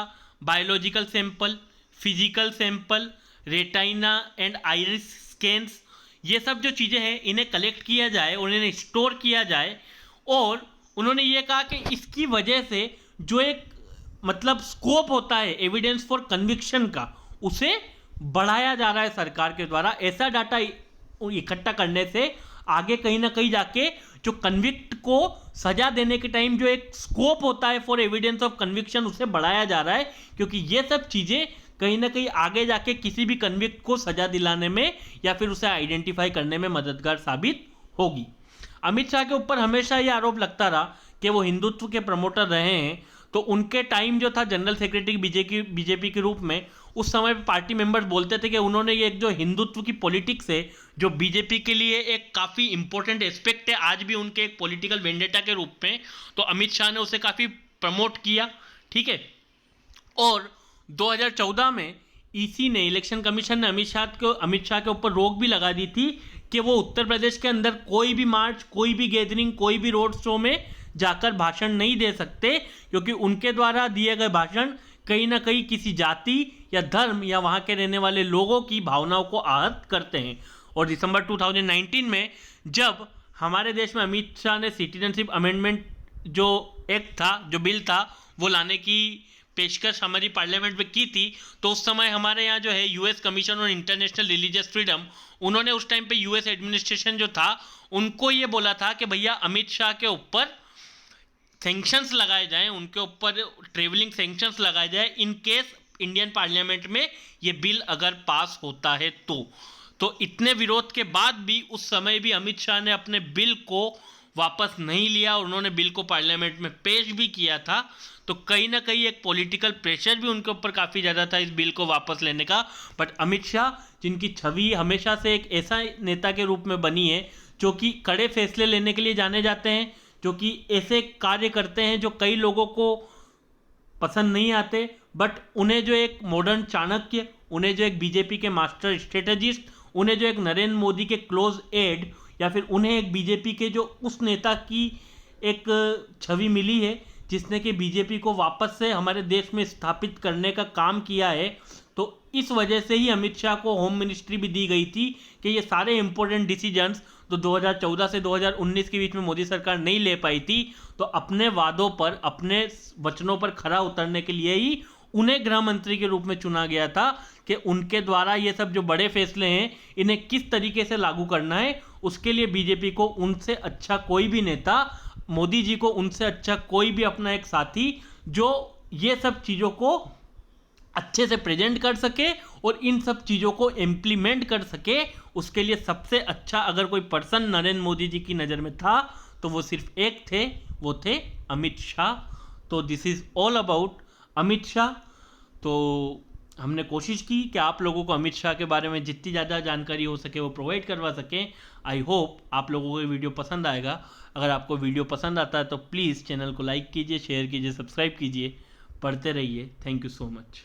Speaker 1: biological sample, physical sample, retina and iris scans, ये सब जो चीज़ें हैं इन्हें कलेक्ट किया जाए और इन्हें स्टोर किया जाए। और उन्होंने ये कहा कि इसकी वजह से जो एक मतलब स्कोप होता है एविडेंस फॉर कन्विक्शन का, उसे बढ़ाया जा रहा है सरकार के द्वारा। ऐसा डाटा इकट्ठा करने से आगे कहीं ना कहीं जाके जो कन्विक्ट को सजा देने के टाइम जो एक स्कोप होता है फॉर एविडेंस ऑफ कन्विक्शन, उसे बढ़ाया जा रहा है। क्योंकि ये सब चीज़ें कहीं ना कहीं आगे जाके किसी भी कन्विक्ट को सजा दिलाने में या फिर उसे आइडेंटिफाई करने में मददगार साबित होगी। अमित शाह के ऊपर हमेशा ये आरोप लगता रहा कि वो हिंदुत्व के प्रमोटर रहे हैं। तो उनके टाइम जो था जनरल सेक्रेटरी बीजेपी के रूप में, उस समय पार्टी मेंबर्स बोलते थे कि उन्होंने ये एक जो हिंदुत्व की पॉलिटिक्स है जो बीजेपी के लिए एक काफ़ी इंपॉर्टेंट एस्पेक्ट है आज भी उनके एक पॉलिटिकल वेंडेटा के रूप में, तो अमित शाह ने उसे काफ़ी प्रमोट किया। ठीक है। और 2014 में ईसी ने, इलेक्शन कमीशन ने अमित शाह के ऊपर रोक भी लगा दी थी कि वो उत्तर प्रदेश के अंदर कोई भी मार्च, कोई भी गैदरिंग, कोई भी रोड शो में जाकर भाषण नहीं दे सकते, क्योंकि उनके द्वारा दिए गए भाषण कहीं ना कहीं किसी जाति या धर्म या वहाँ के रहने वाले लोगों की भावनाओं को आहत करते हैं। और दिसंबर 2019 में जब हमारे देश में अमित शाह ने सिटीजनशिप अमेंडमेंट जो एक्ट था, जो बिल था, वो लाने की पेशकश हमारी पार्लियामेंट में की थी, तो उस समय हमारे यहाँ जो है US commission on international religious freedom, उन्होंने उस टाइम पे यूएस एडमिनिस्ट्रेशन जो था उनको ये बोला था कि भैया अमित शाह के ऊपर सैंक्शंस लगाए जाएं, उनके ऊपर ट्रेवलिंग सैंक्शंस लगाए जाएं इन केस इंडियन पार्लियामेंट में ये बिल अगर पास होता है तो इतने विरोध के बाद भी उस समय भी अमित शाह ने अपने बिल को वापस नहीं लिया और उन्होंने बिल को पार्लियामेंट में पेश भी किया था। तो कहीं ना कहीं एक पॉलिटिकल प्रेशर भी उनके ऊपर काफ़ी ज़्यादा था इस बिल को वापस लेने का। बट अमित शाह, जिनकी छवि हमेशा से एक ऐसा नेता के रूप में बनी है जो कि कड़े फैसले लेने के लिए जाने जाते हैं, जो कि ऐसे कार्य करते हैं जो कई लोगों को पसंद नहीं आते, बट उन्हें जो एक मॉडर्न चाणक्य, उन्हें जो एक बीजेपी के मास्टर स्ट्रेटेजिस्ट, उन्हें जो एक नरेंद्र मोदी के क्लोज एड, या फिर उन्हें एक बीजेपी के जो उस नेता की एक छवि मिली है जिसने कि बीजेपी को वापस से हमारे देश में स्थापित करने का काम किया है। तो इस वजह से ही अमित शाह को होम मिनिस्ट्री भी दी गई थी कि ये सारे इंपॉर्टेंट डिसीजंस तो 2014 से 2019 के बीच में मोदी सरकार नहीं ले पाई थी, तो अपने वादों पर, अपने वचनों पर खरा उतरने के लिए ही उन्हें गृह मंत्री के रूप में चुना गया था कि उनके द्वारा ये सब जो बड़े फैसले हैं इन्हें किस तरीके से लागू करना है। उसके लिए बीजेपी को उनसे अच्छा कोई भी नेता, मोदी जी को उनसे अच्छा कोई भी अपना एक साथी जो ये सब चीज़ों को अच्छे से प्रेजेंट कर सके और इन सब चीज़ों को इम्प्लीमेंट कर सके, उसके लिए सबसे अच्छा अगर कोई पर्सन नरेंद्र मोदी जी की नज़र में था तो वो सिर्फ एक थे, वो थे अमित शाह। तो this is all about Amit Shah. तो हमने कोशिश की कि आप लोगों को अमित शाह के बारे में जितनी ज़्यादा जानकारी हो सके वो प्रोवाइड करवा सकें। आई होप आप लोगों को ये वीडियो पसंद आएगा। अगर आपको वीडियो पसंद आता है तो प्लीज़ चैनल को लाइक कीजिए, शेयर कीजिए, सब्सक्राइब कीजिए। पढ़ते रहिए। Thank you so much.